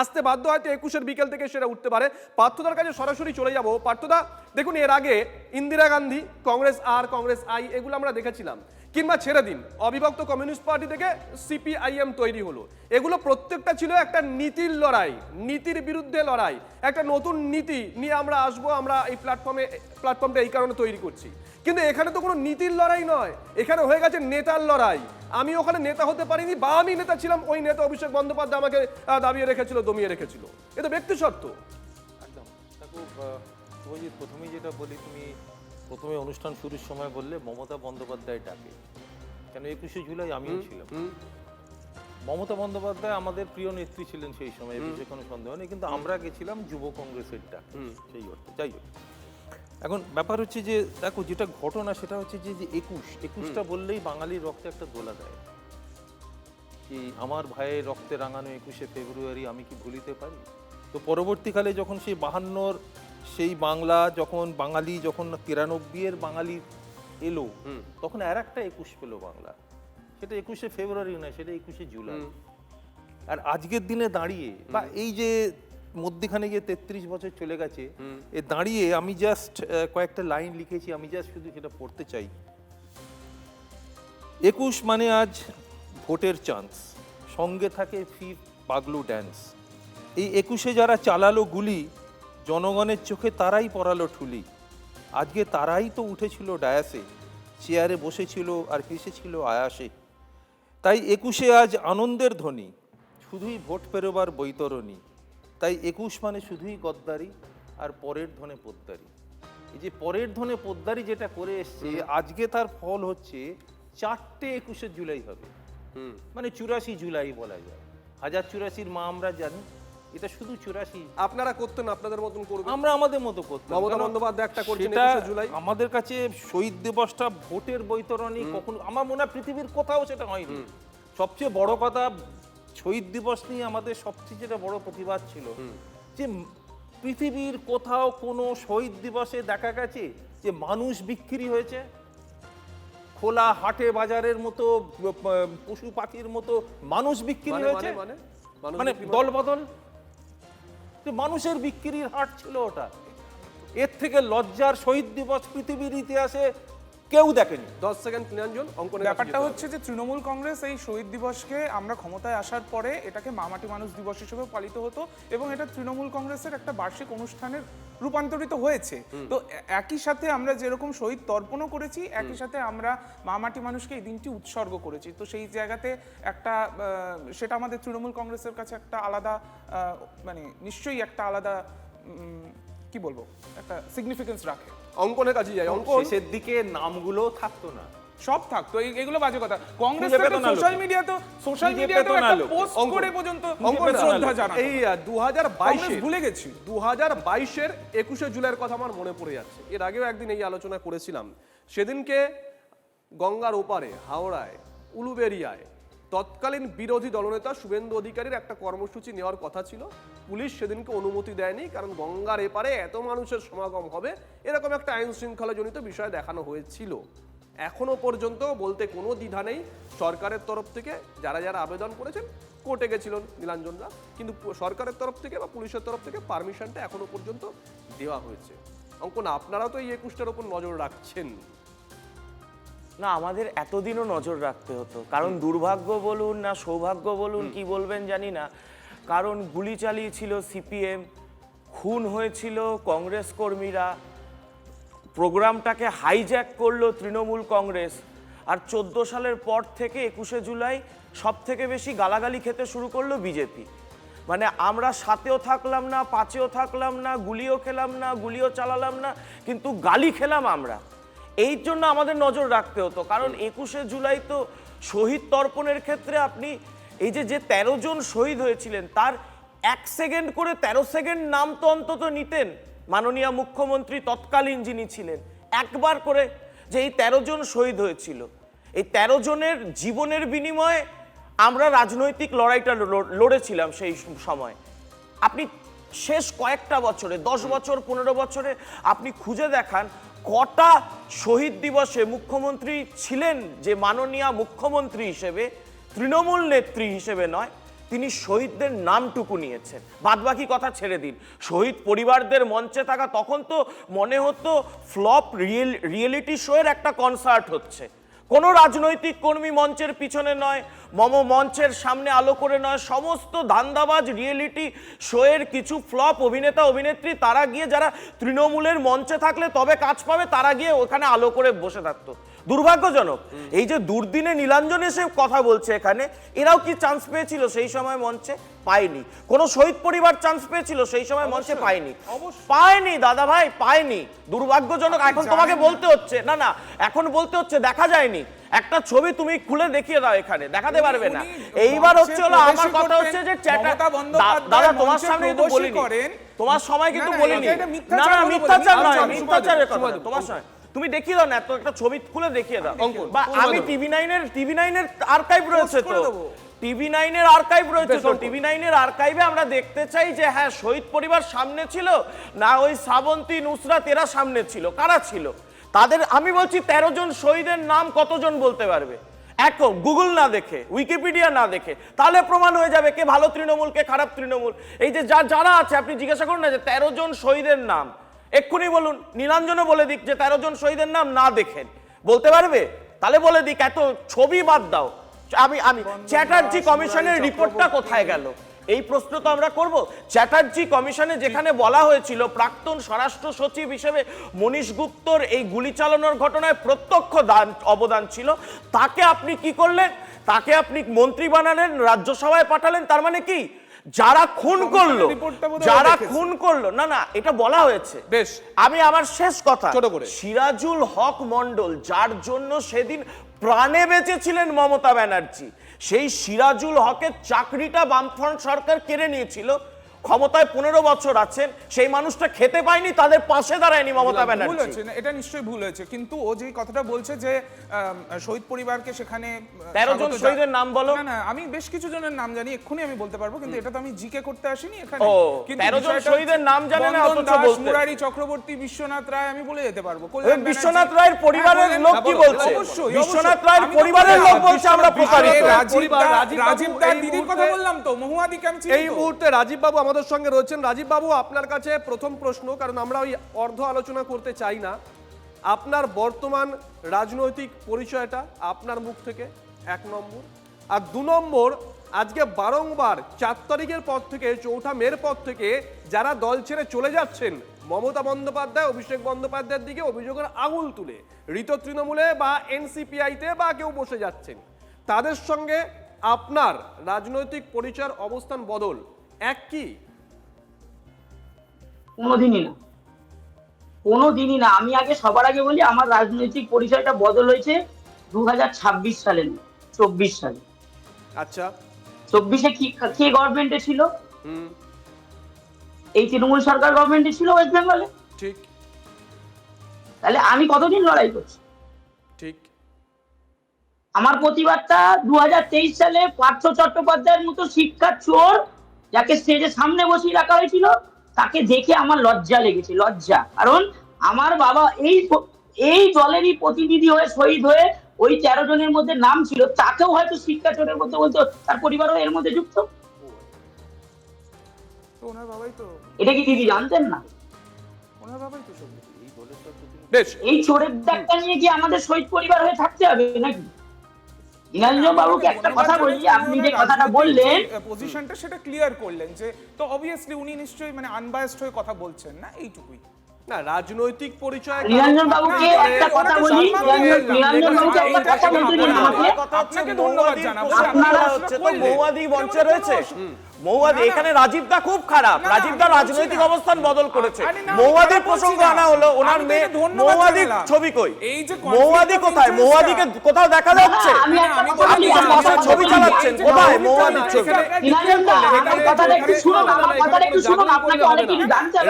আসতে বাধ্য, হয়তো 21-এর বিকেল থেকে সেটা উঠতে পারে। পার্থদার কাছে সরাসরি চলে যাব। পার্থদা, দেখুন এর আগে ইন্দিরা গান্ধী, কংগ্রেস আর, কংগ্রেস আই, এগুলো আমরা দেখেছিলাম, কিংবা ছেড়ে দিন অবিভক্ত কমিউনিস্ট পার্টি থেকে সিপিআইএম তৈরি হলো, এগুলো প্রত্যেকটা ছিল একটা নীতির লড়াই, নীতির বিরুদ্ধে লড়াই, একটা নতুন নীতি নিয়ে আমরা আসবো, আমরা এই প্ল্যাটফর্মটা এই কারণে তৈরি করছি। কিন্তু এখানে তো কোনো নীতির লড়াই নয়, এখানে হয়ে গেছে নেতার লড়াই। আমি ওখানে নেতা হতে পারিনি, বা আমি নেতা ছিলাম, ওই নেতা অভিষেক বন্দ্যোপাধ্যায় আমাকে দাবিয়ে রেখেছিল, দমিয়ে রেখেছিল। এ তো ব্যক্তি সত্য। একদম। দেখো শুভজিৎ, প্রথমেই যেটা বলি, তুমি প্রথমে অনুষ্ঠান শুরুর সময় বললে মমতা বন্দ্যোপাধ্যায় ডাকে, কেন 21শে জুলাই আমিও ছিলাম। মমতা বন্দ্যোপাধ্যায় আমাদের প্রিয় নেত্রী ছিলেন সেই সময়, এ বিষয়ে কোনো সন্দেহ নেই, কিন্তু আমরা গেছিলাম যুব কংগ্রেসের ডাক, সেই অর্থে। যাই হোক, এখন ব্যাপার হচ্ছে যে দেখো যেটা ঘটনা সেটা হচ্ছে যে 21টা বললেই বাঙালির রক্তে একটা দোলা দেয়, কি আমার ভাইয়ের রক্তে রাঙানো 21শে ফেব্রুয়ারি আমি কি ভুলিতে পারি? তো পরবর্তীকালে যখন সেই 52-র সেই বাংলা, যখন বাঙালি, যখন 93-এর বাঙালি এলো, তখন আর একটা 21 পেল বাংলা, সেটা 21শে ফেব্রুয়ারি নয়, সেটা 21শে জুলাই। আর আজকের দিনে দাঁড়িয়ে বা এই যে মধ্যখানে গিয়ে 33 বছর চলে গেছে, এ দাঁড়িয়ে আমি জাস্ট কয়েকটা লাইন লিখেছি, আমি জাস্ট শুধু সেটা পড়তে চাই। 21 মানে আজ ভোটের চান্স, সঙ্গে থাকে ফির পাগলু ড্যান্স। এই 21শে যারা চালালো গুলি, জনগণের চোখে তারাই পরালো ঠুলি। আজকে তারাই তো উঠেছিল ডায়াসে, চেয়ারে বসেছিল আর হেসেছিল আয়াসে। তাই 21শে আজ আনন্দের ধ্বনি, শুধুই ভোট পেরোবার বৈতরণী। তাই 21 মানে শুধুই গদ্দারি আর পরের ধনে পোদ্দারি। এই যে পরের ধনে পোদ্দারি যেটা করে এসছে, আজকে তার ফল হচ্ছে 4টে 21শে জুলাই হবে, মানে 84 জুলাই বলা যায়। 1084-র মা আমরা জানি, এটা শুধু 84। আপনারা করতেন আপনাদের মতন করবেন, আমরা আমাদের মতো করতাম। মমতা বন্দ্যোপাধ্যায় একটা করছেন সেটা 21শে জুলাই। আমাদের কাছে শহীদ দিবসটা ভোটের বৈতরণী কখনো, আমার মনে হয় পৃথিবীর কোথাও সেটা হয়নি। সবচেয়ে বড় কথা, শহীদ দিবস নিয়ে আমাদের সবচেয়ে যেটা বড় প্রতিবাদ ছিল যে পৃথিবীর কোথাও কোনো শহীদ দিবসে দেখা গেছে যে মানুষ বিক্রি হয়েছে, খোলা হাটে বাজারের মতো, পশু পাখির মতো মানুষ বিক্রি হয়েছে, মানে দল বদল, মানুষের বিক্রির হাট ছিল ওটা। এর থেকে লজ্জার শহীদ দিবস পৃথিবীর ইতিহাসে কেউ দেখেনি। 10 সেকেন্ড নিরঞ্জন, অঙ্কনের ব্যাপারটা হচ্ছে যে তৃণমূল কংগ্রেস এই শহীদ দিবসকে, আমরা ক্ষমতায় আসার পরে এটাকে মামাটি মানুষ দিবস হিসেবে পালিত হতো, এবং এটা তৃণমূল কংগ্রেসের একটা বার্ষিক অনুষ্ঠানের রূপান্তরিত হয়েছে। তো একই সাথে আমরা যেরকম শহীদ তর্পণও করেছি, একই সাথে আমরা মামাটি মানুষকে এই দিনটি উৎসর্গ করেছি। তো সেই জায়গাতে একটা সেটা আমাদের তৃণমূল কংগ্রেসের কাছে একটা আলাদা, মানে নিশ্চয়ই একটা আলাদা, কি বলবো, একটা সিগনিফিকেন্স রাখে। অঙ্কনের কাছে যাই। অঙ্কন, শেষের দিকে নামগুলো থাকতো না, সব থাকতো, এগুলো বাজে কথা। কংগ্রেস সোশ্যাল মিডিয়াতে একটা পোস্ট করে পর্যন্ত শ্রদ্ধা জানাতো। এই 2022 ভুলে গেছি, 2022-এর 21শে জুলাইয়ের কথা আমার মনে পড়ে যাচ্ছে। এর আগেও একদিন এই আলোচনা করেছিলাম। সেদিনকে গঙ্গার ওপারে, হাওড়ায়, উলুবেড়িয়ায় তৎকালীন বিরোধী দলনেতা শুভেন্দু অধিকারীর একটা কর্মসূচি নেওয়ার কথা ছিল, পুলিশ সেদিনকে অনুমতি দেয়নি, কারণ গঙ্গার এপারে এত মানুষের সমাগম হবে এরকম একটা আইন শৃঙ্খলাজনিত বিষয় দেখানো হয়েছিল। এখনো পর্যন্ত বলতে কোনো দ্বিধা নেই, সরকারের তরফ থেকে যারা যারা আবেদন করেছেন কোর্টে গেছিলেন নীলাঞ্জনরা, কিন্তু সরকারের তরফ থেকে বা পুলিশের তরফ থেকে পারমিশনটা এখনো পর্যন্ত দেওয়া হয়েছে। অঙ্কন, আপনারাও তো এই 21টার উপর নজর রাখছেন। না, আমাদের এতদিনও নজর রাখতে হতো, কারণ দুর্ভাগ্য বলুন না সৌভাগ্য বলুন কি বলবেন জানি না, কারণ গুলি চালিয়েছিল সিপিএম, খুন হয়েছিল কংগ্রেস কর্মীরা, প্রোগ্রামটাকে হাইজ্যাক করলো তৃণমূল কংগ্রেস, আর 14 সালের পর থেকে 21শে জুলাই সব থেকে বেশি গালাগালি খেতে শুরু করলো বিজেপি। মানে আমরা 7-এও থাকলাম না, 5-এও থাকলাম না, গুলিও খেলাম না, গুলিও চালালাম না, কিন্তু গালি খেলাম আমরা। এই জন্য আমাদের নজর রাখতে হতো, কারণ 21শে জুলাই তো শহীদ তর্পণের ক্ষেত্রে আপনি এই যে 13 জন শহীদ হয়েছিলেন তার 1 সেকেন্ড করে 13 সেকেন্ড নাম তো অন্তত নিতেন মাননীয় মুখ্যমন্ত্রী তৎকালীন যিনি ছিলেন, একবার করে যে এই 13 জন শহীদ হয়েছিল, এই 13 জনের জীবনের বিনিময়ে আমরা রাজনৈতিক লড়াইটা লড়েছিলাম সেই সময়। আপনি শেষ কয়েকটা বছরে 10 বছর 15 বছরে আপনি খুঁজে দেখান কটা শহীদ দিবসে মুখ্যমন্ত্রী ছিলেন যে মাননীয় মুখ্যমন্ত্রী হিসেবে, তৃণমূল নেত্রী হিসেবে নয়, তিনি শহীদদের নামটুকু নিয়েছেন, বাদবাকি কথা ছেড়ে দিন। শহীদ পরিবারদের মঞ্চে থাকা তখন তো মনে হতো ফ্লপ রিয়েলিটি শোয়ের একটা কনসার্ট হচ্ছে। কোনো রাজনৈতিক কর্মী মঞ্চের পিছনে নয়, মঞ্চের সামনে আলো করে নয়, সমস্ত ধান্দাবাজ রিয়েলিটি শোয়ের কিছু ফ্লপ অভিনেতা অভিনেত্রী তারা গিয়ে যারা তৃণমূলের মঞ্চে থাকলে তবে কাজ পাবে তারা গিয়ে ওখানে আলো করে বসে থাকতো। দুর্ভাগ্যজনক, এই যে দুর্দিনে নীলাঞ্জন এসে কথা বলছে এখানে, এরাও কি চান্স পেয়েছিল সেই সময় মঞ্চে? পায়নি। কোন শহীদ পরিবার চান্স পেয়েছিল সেই সময় মঞ্চে? পায়নি, পায়নি দাদা ভাই, পায়নি। দুর্ভাগ্যজনক। এখন তোমাকে বলতে হচ্ছে না, না এখন বলতে হচ্ছে দেখা যায়নি। একটা ছবি তুমি খুলে দেখিয়ে দাও, এখানে দেখাতে পারবে না। এইবার হচ্ছে হলো আমার কথা হচ্ছে যে দাদা তোমার সামনে কিন্তু বলিনি, তোমার সময় কিন্তু বলিনি, না না মিথ্যাচার নয়, মিথ্যাচারের কথা তোমার সময় তুমি দেখিয়ে দাও না, এত একটা ছবি খুলে দেখিয়ে দাও। বা আমি টিভি9-এর আর্কাইভ রয়েছে তো, টিভি9-এর আর্কাইভ রয়েছে তো, টিভি9-এর আর্কাইভে আমরা দেখতে চাই যে হ্যাঁ শহীদ পরিবার সামনে ছিল না, ওই শ্রাবন্তী নুসরাত এরা সামনে ছিল, কারা ছিল তাদের আমি বলছি 13 জন শহীদের নাম কতজন বলতে পারবে? এখন গুগল না দেখে, উইকিপিডিয়া না দেখে, তাহলে প্রমাণ হয়ে যাবে কে ভালো তৃণমূল কে খারাপ তৃণমূল। এই যে যারা আছে আপনি জিজ্ঞাসা করুন না যে 13 জন শহীদের নাম, এক্ষুনি বলুন, নীলাঞ্জনও বলে দিক যে 13 জন শহীদের নাম না দেখেন, বলতে পারবে? তাহলে বলে দিক, এত ছবি বাদ দাও। আমি চ্যাটার্জি কমিশনের রিপোর্টটা কোথায় গেল এই প্রশ্ন তো আমরা করব। চ্যাটার্জি কমিশনে যেখানে বলা হয়েছিল প্রাক্তন স্বরাষ্ট্র সচিব হিসেবে মনীশ গুপ্তর এই গুলি চালানোর ঘটনায় প্রত্যক্ষ অবদান ছিল, তাকে আপনি কি করলেন? তাকে আপনি মন্ত্রী বানালেন, রাজ্যসভায় পাঠালেন। তার মানে কি যারা খুন করলো, যারা খুন করলো, না না এটা বলা হয়েছে। বেশ, আমি আমার শেষ কথা, ছোট করে সিরাজুল হক মন্ডল যার জন্য সেদিন প্রাণে বেঁচেছিলেন মমতা ব্যানার্জি, সেই সিরাজুল হকের চাকরিটা বামফ্রন্ট সরকার কেড়ে নিয়েছিল। ক্ষমতায় 15 বছর আছেন, সেই মানুষটা খেতে পায়নি, তাদের পাশে দাঁড়ায়নি মমতা ব্যানার্জি। এটা নিশ্চয়ই ভুল হয়েছে, কিন্তু ও যে কথাটা বলছে যে শহীদ পরিবারকে সেখানে 13 জন শহীদের নাম বলো। না না আমি বেশ কিছু জনের নাম জানি, এক্ষুনি আমি বলতে পারবো, কিন্তু এটা তো আমি জিকে করতে আসিনি এখানে। 13 জন শহীদের নাম জানেন না, অথচ বলতে মুরারি চক্রবর্তী, বিশ্বনাথ রায়, আমি বলে যেতে পারবো। বিশ্বনাথ রায়ের পরিবারের লোক কি বলছে? বিশ্বনাথ রায়ের পরিবারের লোক বলছে আমরা প্রতারিত। রাজীব দার দিদির কথা বললাম তো, মহুয়াদি ক্যাম্প। এই মুহূর্তে রাজীব বাবু আমাদের সঙ্গে রয়েছেন। রাজীব বাবু, আপনার কাছে প্রথম প্রশ্ন, কারণ আমরা ওই অর্ধ আলোচনা করতে চাই না, আপনার বর্তমান রাজনৈতিক পরিচয়টা আপনার মুখ থেকে 1 নম্বর, আর 2 নম্বর আজকে বারংবার 4 তারিখের পর থেকে 4 মের পর থেকে যারা দল ছেড়ে চলে যাচ্ছেন, মমতা বন্দ্যোপাধ্যায় অভিষেক বন্দ্যোপাধ্যায়ের দিকে অভিযোগের আঙুল তুলে ঋত তৃণমূলে বা এনসিপিআইতে বা কেউ বসে যাচ্ছেন, তাদের সঙ্গে আপনার রাজনৈতিক পরিচয়ের অবস্থান বদল এক কি? কোনোদিনই না, কোনোদিনই না। আমি আগে সবার আগে বলি আমার রাজনৈতিক পরিচয়টা বদল হয়েছে 2026 সালে, 24 সালে। আচ্ছা, 24-এ কে গভর্নমেন্টে ছিল? এই তৃণমূল সরকার গভর্নমেন্টে ছিল ওয়েস্ট বেঙ্গলে। ঠিক। তাহলে আমি কতদিন লড়াই করছি? ঠিক। আমার প্রতিবাদটা 2023 সালে পার্থ চট্টোপাধ্যায়ের মতো শিক্ষা চোর যাকে স্টেজের সামনে বসিয়ে রাখা হয়েছিল তাকে দেখে আমার লজ্জা লেগেছে, লজ্জা। কারণ আমার বাবা এই দলেরই প্রতিনিধি হয়ে শহীদ হয়ে ওই 13 জনের মধ্যে নাম ছিল, তাকেও হয়তো শিক্ষা চোরের মধ্যে বলতো, তার পরিবারও এর মধ্যে যুক্ত। তো ওনার বাবাই তো, এটা কি দিদি জানতেন না? ওনার বাবাই তো সব। বেশ, এই চোরের দাগটা নিয়ে কি আমাদের শহীদ পরিবার হয়ে থাকতে হবে নাকি? নীলাঞ্জন বাবুকে একটা কথা বলি, আপনি যে কথাটা বললেন পজিশনটা সেটা ক্লিয়ার করলেন যে, তো অবভিয়াসলি উনি নিশ্চয়ই মানে আনবায়াসড হয়ে কথা বলছেন না, এইটুকুই। না, রাজনৈতিক পরিচয় নীলাঞ্জন বাবুকে একটা কথা বলি, নীলাঞ্জন বাবুকে একটা কথা বলতে দিন আমাকে। আপনাকে ধন্যবাদ জানাবো। আপনারা হচ্ছে তো মৌয়াদি মঞ্চে রয়েছে। মৌয়াদি এখানে রাজীব দা খুব খারাপ, রাজীব দা রাজনৈতিক অবস্থান বদল করেছে। মৌয়াদির প্রসঙ্গ আনা হলো, ওনার মেয়ে মৌয়াদির ছবি কই? এই যে মৌয়াদি কোথায়? মৌয়াদিকে কোথাও দেখা যাচ্ছে? আমি একটা কথা আপনি বলি, তো বাসার ছবি চালাচ্ছেন, কোথায় মৌয়াদির ছবি? নীলাঞ্জন দা আমার কথাটা একটু শুনুন, আমার কথাটা একটু শুনুন, আপনাকে অনেক কিছু জানতে হবে।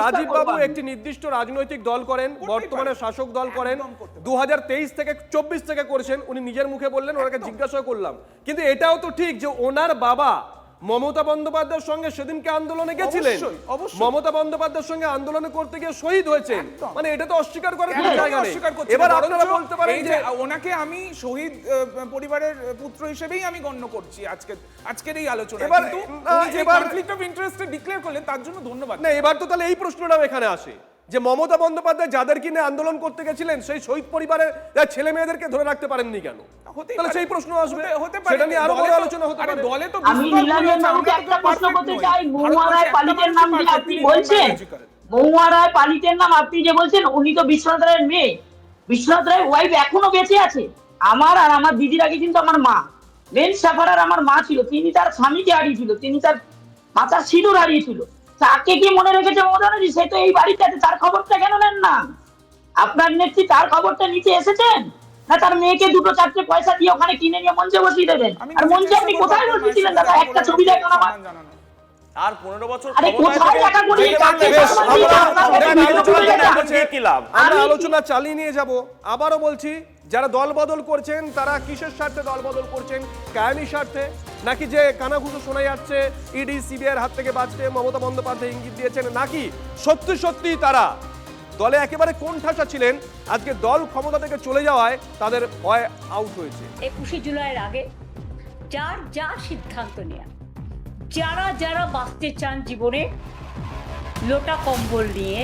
রাজীব বাবু একটি নির্দিষ্ট রাজনৈতিক দল করেন, বর্তমানে শাসক দল করেন, 2023 থেকে 24 থেকে করেছেন, উনি নিজের মুখে বললেন, ওনাকে জিজ্ঞাসা করলাম। কিন্তু এটাও তো ঠিক যে ওনার বাবা মমতা বন্দ্যোপাধ্যায়ের সঙ্গে সেদিনকে আন্দোলনে গেছিলেন, মমতা বন্দ্যোপাধ্যায়ের সঙ্গে আন্দোলন করতে গিয়ে শহীদ হয়েছেন, মানে এটা তো অস্বীকার করার কোনো জায়গা নেই। এবার আপনারা বলতে পারেন যে ওনাকে আমি শহীদ পরিবারের পুত্র হিসেবেই আমি গণ্য করছি আজকের এই আলোচনা। এবার কিন্তু উনি যে কনফ্লিক্ট অফ ইন্টারেস্ট ডিক্লেয়ার করলেন তার জন্য ধন্যবাদ। না, এবার তো তাহলে এই প্রশ্নটাও এখানে আসে যে মমতা বন্দ্যোপাধ্যায় যাদের কিনে আন্দোলন করতে গেছিলেন সেই শহীদ পরিবারের ছেলে মেয়েদেরকে ধরে রাখতে পারেননি কেন? তাহলে সেই প্রশ্ন আসবে, সেটা নিয়ে আরো বড় আলোচনা হতে পারে। দলে তো আমি নীলাঞ্জন বাবুকে একটা প্রশ্ন করতে চাই, মহুয়া রায় পালিতের নাম যে আপনি বলছেন, মহুয়া রায় পালিতের নাম আপনি যে বলছেন, উনি তো বিশ্বনাথ রায়ের মেয়ে। বিশ্বনাথ রায়ের ওয়াইফ এখনো বেঁচে আছে। আমার আর আমার দিদির আগে কিন্তু আমার মা বেন সাফারার আমার মা ছিল, তিনি তার স্বামীকে হারিয়েছিল, তিনি তার মাথার সিঁদুর হারিয়েছিল। তাকে কি মনে রেখেছে মমতা ব্যানার্জি? সে তো এই বাড়িতে আছে, তার খবরটা কেন নেন না? আপনার নেত্রী তার খবরটা নিতে এসেছেন না তার মেয়েকে 2-4 পয়সা দিয়ে ওখানে কিনে নিয়ে মঞ্চে বসিয়ে দেবেন? আর মঞ্চে আপনি কোথায় বসেছিলেন দাদা? একটা ছবি দেখান আমার। আর 15 বছর আরে কোথায় দেখা করি? আমরা আলোচনা চালিয়ে নিয়ে যাব। আবারও বলছি, যারা দল বদল করছেন তারা কিসের স্বার্থে দল বদল করছেন? কায়েমি স্বার্থে, নাকি যে কানাঘুষো শোনা যাচ্ছে ইডি সিবিআইয়ের হাত থেকে বাঁচতে মমতা বন্দ্যোপাধ্যায় ইঙ্গিত দিয়েছেন, নাকি সত্যি সত্যি তারা দলে একেবারে কোণঠাসা ছিলেন, আজকে দল ক্ষমতা থেকে চলে যাওয়ায় তাদের ভয় আউট হয়েছে? 21শে জুলাইয়ের আগে যার যা সিদ্ধান্ত নেয়া, যারা যারা বাঁচতে চান জীবনে লোটা কম্বল নিয়ে,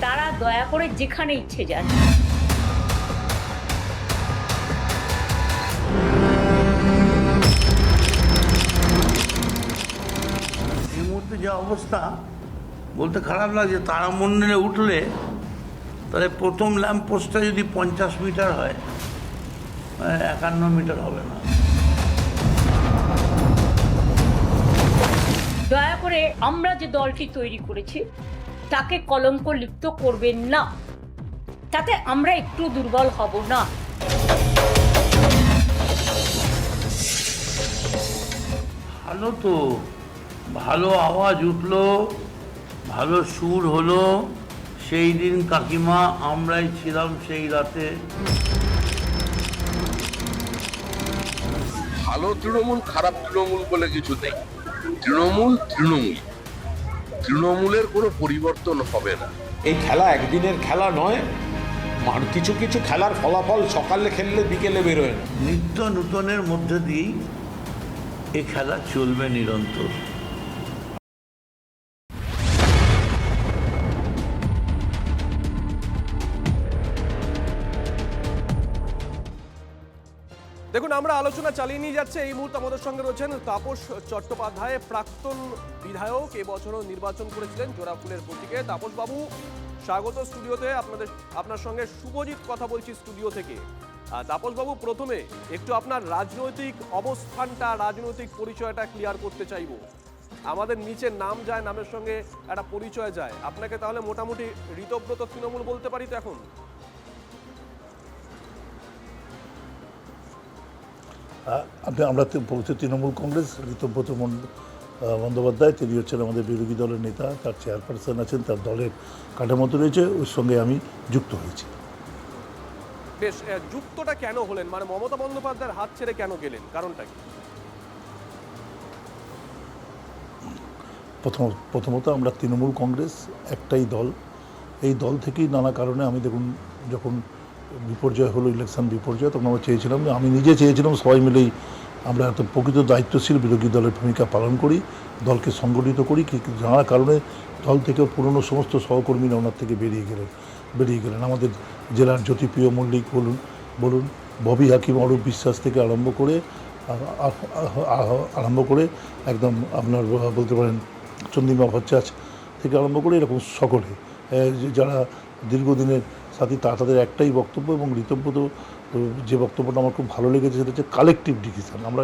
তারা দয়া করে যেখানে ইচ্ছে যান। এই মুহূর্তে যে অবস্থা বলতে খারাপ লাগছে, তারামণ্ডলে উঠলে তাহলে প্রথম ল্যাম্প পোস্টটা যদি 50 মিটার হয়, 51 মিটার হবে না। দয়া করে আমরা যে দলটি তৈরি করেছি তাকে কলঙ্ক লিপ্ত করবেন না, তাতে আমরা একটু দুর্বল হব না। ভালো তো, ভালো আওয়াজ উঠলো, ভালো সুর হলো। সেই দিন কাকিমা আমরাই ছিলাম সেই রাতে। ভালো তৃণমূল খারাপ তৃণমূল বলে কিছু নেই। তৃণমূল তৃণমূল, তৃণমূলের কোনো পরিবর্তন হবে না। এই খেলা একদিনের খেলা নয়, কিছু কিছু খেলার ফলাফল সকালে খেললে বিকেলে বেরোয় না। নিত্য নূতনের মধ্যে দিয়েই এ খেলা চলবে নিরন্তর। দেখুন, আমরা আলোচনা চালিয়ে নিয়ে যাচ্ছে। এই মুহূর্তে আমাদের সঙ্গে রয়েছেন তাপস চট্টোপাধ্যায়, প্রাক্তন বিধায়ক, এবছরও নির্বাচন করেছিলেন জোড়াফুলের প্রতীকে। তাপস বাবু, স্বাগত স্টুডিওতে। আপনার সঙ্গে শুভজিৎ কথা বলছি স্টুডিও থেকে। তাপস বাবু, প্রথমে একটু আপনার রাজনৈতিক অবস্থানটা, রাজনৈতিক পরিচয়টা ক্লিয়ার করতে চাইবো। আমাদের নিচে নাম যায়, নামের সঙ্গে একটা পরিচয় যায়, আপনাকে তাহলে মোটামুটি ঋতব্রত তৃণমূল বলতে পারি তো এখন? আমরা তৃণমূল কংগ্রেস, ঋতব্রত বন্দ্যোপাধ্যায়, তিনি হচ্ছেন আমাদের বিরোধী দলের নেতা, তার চেয়ারপারসন আছেন, তার দলের কাঠামোতে রয়েছে, ওর সঙ্গে আমি যুক্ত হয়েছি। বেশ, যুক্তটা কেন হলেন, মানে মমতা বন্দ্যোপাধ্যায়ের হাত ছেড়ে কেন গেলেন, কারণটা কি? প্রথমত আমরা তৃণমূল কংগ্রেস একটাই দল। এই দল থেকেই নানা কারণে আমি দেখুন, যখন বিপর্যয় হলো, ইলেকশন বিপর্যয়, তখন আমরা চেয়েছিলাম, আমি নিজে চেয়েছিলাম সবাই মিলেই আমরা একটা প্রকৃত দায়িত্বশীল বিরোধী দলের ভূমিকা পালন করি, দলকে সংগঠিত করি। নানা কারণে দল থেকে পুরনো সমস্ত সহকর্মীরা ওনার থেকে বেরিয়ে গেলেন। আমাদের জেলার জ্যোতিপ্রিয় মল্লিক বলুন, ববি হাকিম, অরূপ বিশ্বাস থেকে আরম্ভ করে একদম আপনার বলতে পারেন চন্দ্রিমা ভট্টাচার্য থেকে আরম্ভ করে এরকম সকলে যারা দীর্ঘদিনের সাথী, তাদের একটাই বক্তব্য, এবং ঋতব্রত যে বক্তব্যটা আমার খুব ভালো লেগেছে সেটা হচ্ছে কালেকটিভ ডিসিশন। আমরা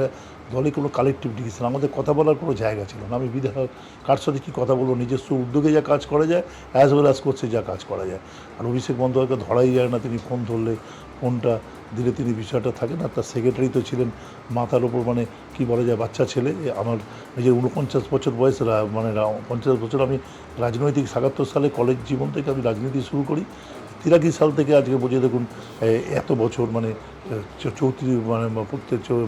দলে কোনো কালেকটিভ ডিসিশন, আমাদের কথা বলার কোনো জায়গা ছিল না। আমি বিধায়ক, কার সাথে কী কথা বলবো, নিজস্ব উদ্যোগে যা কাজ করা যায় অ্যাজ ওয়েল অ্যাজ করছে যা কাজ করা যায়। আর অভিষেক বন্দ্যোপাধ্যায়কে ধরাই যায় না, তিনি ফোন ধরলে ফোনটা দিলে তিনি বিষয়টা থাকে না। তার সেক্রেটারি তো ছিলেন মাথার ওপর, মানে কি বলা যায়, বাচ্চা ছেলে। আমার নিজের 49 বছর বয়স, মানে 50 বছর আমি রাজনৈতিক 77 সালে কলেজ জীবন থেকে আমি রাজনীতি শুরু করি। 83 সাল থেকে আজকে বুঝে দেখুন এত বছর, মানে 34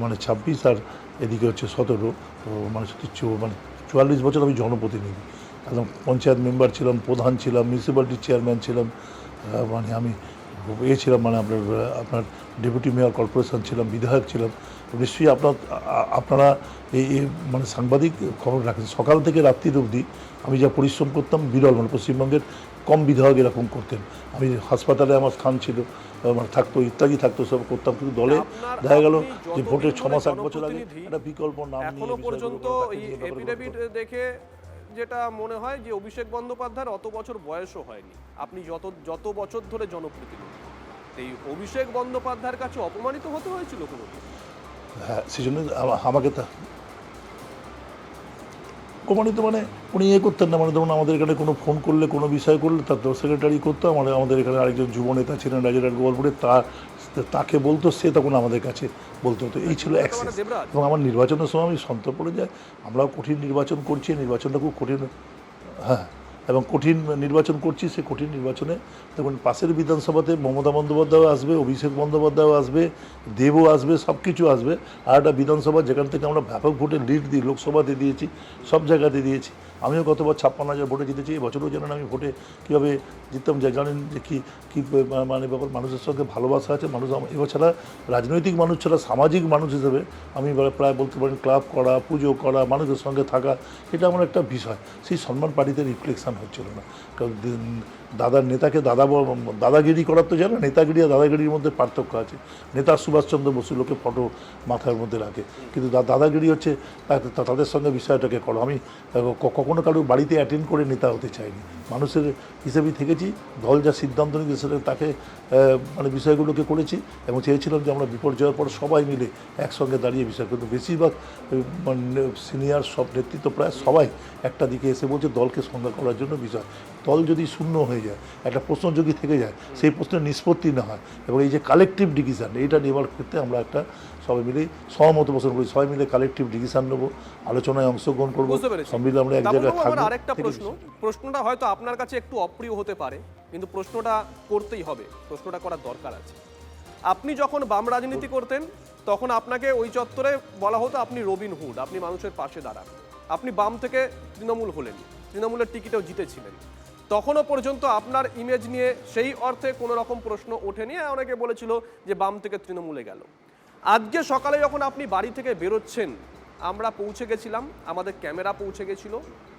মানে 26 আর এদিকে হচ্ছে 17, তো মানে 44 বছর আমি জনপ্রতিনিধি, একদম পঞ্চায়েত মেম্বার ছিলাম, প্রধান ছিলাম, মিউনিসিপ্যালিটির চেয়ারম্যান ছিলাম, মানে আমি ছিলাম, মানে আপনার ডেপুটি মেয়র কর্পোরেশন ছিলাম, বিধায়ক ছিলাম। নিশ্চয়ই আপনারা এই মানে সাংবাদিক খবর রাখেন, সকাল থেকে রাত্রির অবধি আমি যা পরিশ্রম করতাম বিরল, মানে পশ্চিমবঙ্গের কম বিধায়ক এরকম করতেন। আমি হাসপাতালে আমার স্থান ছিল, মানে থাকতো, ইত্যাদি থাকতো, সব করতাম। কিন্তু দলে দেখা গেল যে ভোটের 6 মাস 8 বছর আগে একটা বিকল্প নাম নিয়ে এখনো পর্যন্ত এই এফিডেভিট দেখে যেটা মনে হয় যে অভিষেক বন্দ্যোপাধ্যায়ের অত বছর বয়সও হয়নি। আপনি যত বছর ধরে জনপ্রতিনিধি, এই অভিষেক বন্দ্যোপাধ্যায়ের কাছে অপমানিত হতে হয়েছিল কোনো? হ্যাঁ, সেই জন্য আমাকে অপমানিত, মানে উনি করতেন না, মানে ধরুন আমাদের এখানে কোনো ফোন করলে, কোনো বিষয় করলে তার সেক্রেটারি করতো। আমাদের এখানে আরেকজন যুব নেতা ছিলেন রাজারহাট গোপালপুরে, তাকে বলতো, সে তখন আমাদের কাছে বলতে হতো। এই ছিল অ্যাক্সেস। এবং আমার নির্বাচনের সময় আমি সন্তর্প পড়ে যায়, আমরাও কঠিন নির্বাচন করছি, নির্বাচনটা খুব কঠিন, হ্যাঁ, এবং কঠিন নির্বাচন করছি। সে কঠিন নির্বাচনে দেখুন পাশের বিধানসভাতে মমতা বন্দ্যোপাধ্যায়ও আসবে, অভিষেক বন্দ্যোপাধ্যায়ও আসবে, দেবও আসবে, সব কিছু আসবে। আর একটা বিধানসভা যেখান থেকে আমরা ব্যাপক ভোটে লিড দিই, লোকসভাতে দিয়েছি, সব জায়গাতে দিয়েছি। আমিও গতবার 56,000 ভোটে জিতেছি। এবছরও জানেন আমি ভোটে কীভাবে জিততাম, জানেন যে কী মানে ব্যাপার, মানুষের সঙ্গে ভালোবাসা আছে। মানুষ এবার ছাড়া, রাজনৈতিক মানুষ ছাড়া সামাজিক মানুষ হিসেবে আমি প্রায় বলতে পারেন ক্লাব করা, পুজো করা, মানুষের সঙ্গে থাকা, এটা আমার একটা বিষয়। সেই সম্মান পার্টিতে রিফ্লেকশন হচ্ছিল না। কারণ দাদার নেতাকে দাদাগিরি করার তো জানে, নেতাগিরি আর দাদাগিরির মধ্যে পার্থক্য আছে। নেতা সুভাষচন্দ্র বসু লোকে ফটো মাথার মধ্যে রাখে, কিন্তু দাদাগিরি হচ্ছে তাদের সঙ্গে বিষয়টাকে করো। আমি কখনো কারো বাড়িতে অ্যাটেন্ড করে নেতা হতে চাইনি, মানুষের হিসেবেই থেকেছি। দল যা সিদ্ধান্ত নিয়েছে সেটা তাকে মানে বিষয়গুলোকে করেছি, এবং চেয়েছিলাম যে আমরা বিপর্যয়ের পর সবাই মিলে একসঙ্গে দাঁড়িয়ে বিষয়। কিন্তু বেশিরভাগ সিনিয়র সব নেতৃত্ব প্রায় সবাই একটা দিকে এসে বলছে দলকে সংজ্ঞা করার জন্য বিষয়। দল যদি শূন্য হয়ে যায়, একটা প্রশ্ন যদি থেকে যায়, সেই প্রশ্নের নিষ্পত্তি না হয়, এবং এই যে কালেকটিভ ডিসিশন, এইটা নেওয়ার ক্ষেত্রে আমরা একটা সবাই মিলে সহমত পোষণ করি, সবাই মিলে কালেকটিভ ডিসিশন নেবো, আলোচনায় অংশগ্রহণ করবো, সব মিলে আমরা এক জায়গায় থাকবো। আরেকটা প্রশ্নটা হয়তো আপনার কাছে একটু অপ্রিয় হতে পারে, কিন্তু প্রশ্নটা করতেই হবে, প্রশ্নটা করার দরকার আছে। আপনি যখন বাম রাজনীতি করতেন তখন আপনাকে ওই চত্বরে বলা হতো আপনি রবিন হুড, আপনি মানুষের পাশে দাঁড়ান। আপনি বাম থেকে তৃণমূল হলেন, তৃণমূলের টিকিটেও জিতেছিলেন। তখনও পর্যন্ত আপনার ইমেজ নিয়ে সেই অর্থে কোনো রকম প্রশ্ন ওঠেনি, অনেকে বলেছিল যে বাম থেকে তৃণমূলে গেল। আজকে সকালে যখন আপনি বাড়ি থেকে বেরোচ্ছেন, আমরা পৌঁছে গেছিলাম, আমাদের ক্যামেরা পৌঁছে গেছিল,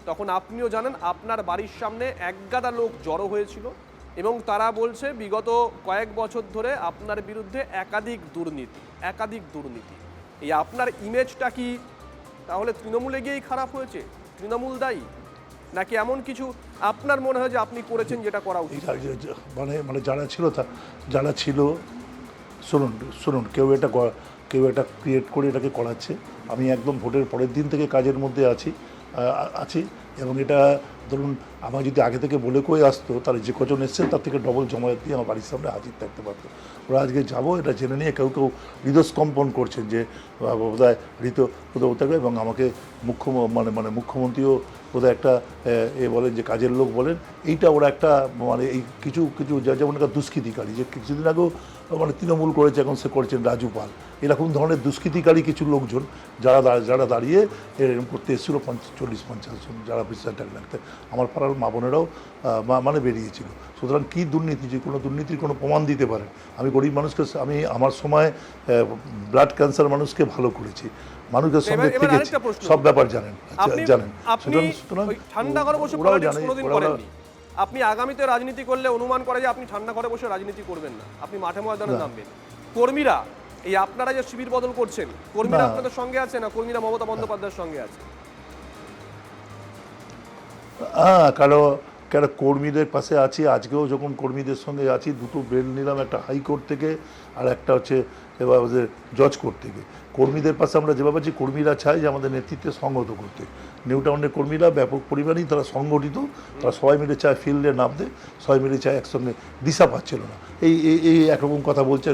তখন আপনিও জানেন আপনার বাড়ির সামনে একগাদা লোক জড়ো হয়েছিল, এবং তারা বলছে বিগত কয়েক বছর ধরে আপনার বিরুদ্ধে একাধিক দুর্নীতি। এই আপনার ইমেজটা কি তাহলে তৃণমূলে গিয়েই খারাপ হয়েছে? তৃণমূল দায়ী, নাকি এমন কিছু আপনার মনে হয় যে আপনি করেছেন যেটা করা উচিত? মানে যারা ছিল শুনুন, কেউ এটা ক্রিয়েট করে এটাকে করাচ্ছে। আমি একদম ভোটের পরের দিন থেকে কাজের মধ্যে আছি, এবং এটা ধরুন আমার যদি আগে থেকে বলে কই আসতো তাহলে যে কজন এসছেন তার থেকে ডবল জমায়েত দিয়ে আমার বাড়ির সামনে হাজির থাকতে পারতো। ওরা আজকে যাবো এটা জেনে নিয়ে কেউ কেউ হৃদস্কম্পন করছেন যে বোধহয় কোথাও থাকবে, এবং আমাকে মুখ্যমন্ত্রীও বোধহয় একটা বলেন যে কাজের লোক বলেন। এইটা ওরা একটা এই কিছু কিছু যেমন একটা দুষ্কৃতিকারী, যে কিছুদিন আগেও তৃণমূল করেছে, এখন সে করছেন রাজু পাল, এরকম ধরনের দুষ্কৃতিকারী কিছু লোকজন যারা দাঁড়িয়ে এরকম করতে এসেছিলো 40-50 জন, যারা বিশ্বাস রাখতে আমার পাড়ার মা বোনেরাও বেরিয়েছিল। সুতরাং কী দুর্নীতি, যে কোনো দুর্নীতির কোনো প্রমাণ দিতে পারেন। আমি গরিব মানুষকে, আমি আমার সময় ব্লাড ক্যান্সার মানুষকে ভালো করেছি, মানুষের সঙ্গে থেকেছি, সব ব্যাপার জানেন। ঠান্ডা ঘরে বসে পলিটিক্স কোনোদিন করেননি। আপনি আগামীতে রাজনীতি করলে অনুমান করে যে আপনি ঠান্ডা ঘরে বসে রাজনীতি করবেন না, আপনি মাঠে ময়দানে নামবেন। কর্মীরা এই আপনারা যে শিবির বদল করছেন, কর্মীরা আপনাদের সঙ্গে আছে না কর্মীরা মমতা বন্দ্যোপাধ্যায়ের সঙ্গে আছে? কারণ কর্মীদের পাশে আছি, আজকেও যখন কর্মীদের সঙ্গে আছি, দুটো বেল নিলাম, একটা হাইকোর্ট থেকে আর একটা হচ্ছে এবার জজ কোর্ট থেকে। কর্মীদের পাশে আমরা যেভাবে আছি, কর্মীরা চায় যে আমাদের নেতৃত্বে সংগত করতে। নিউ টাউনের কর্মীরা ব্যাপক পরিমাণেই তারা সংগঠিত, তারা সবাই মিলে চায় ফিল্ডে নামতে, সবাই মিলে চায় একসঙ্গে, দিশা পাচ্ছিল না। এই একরকম কথা বলছে,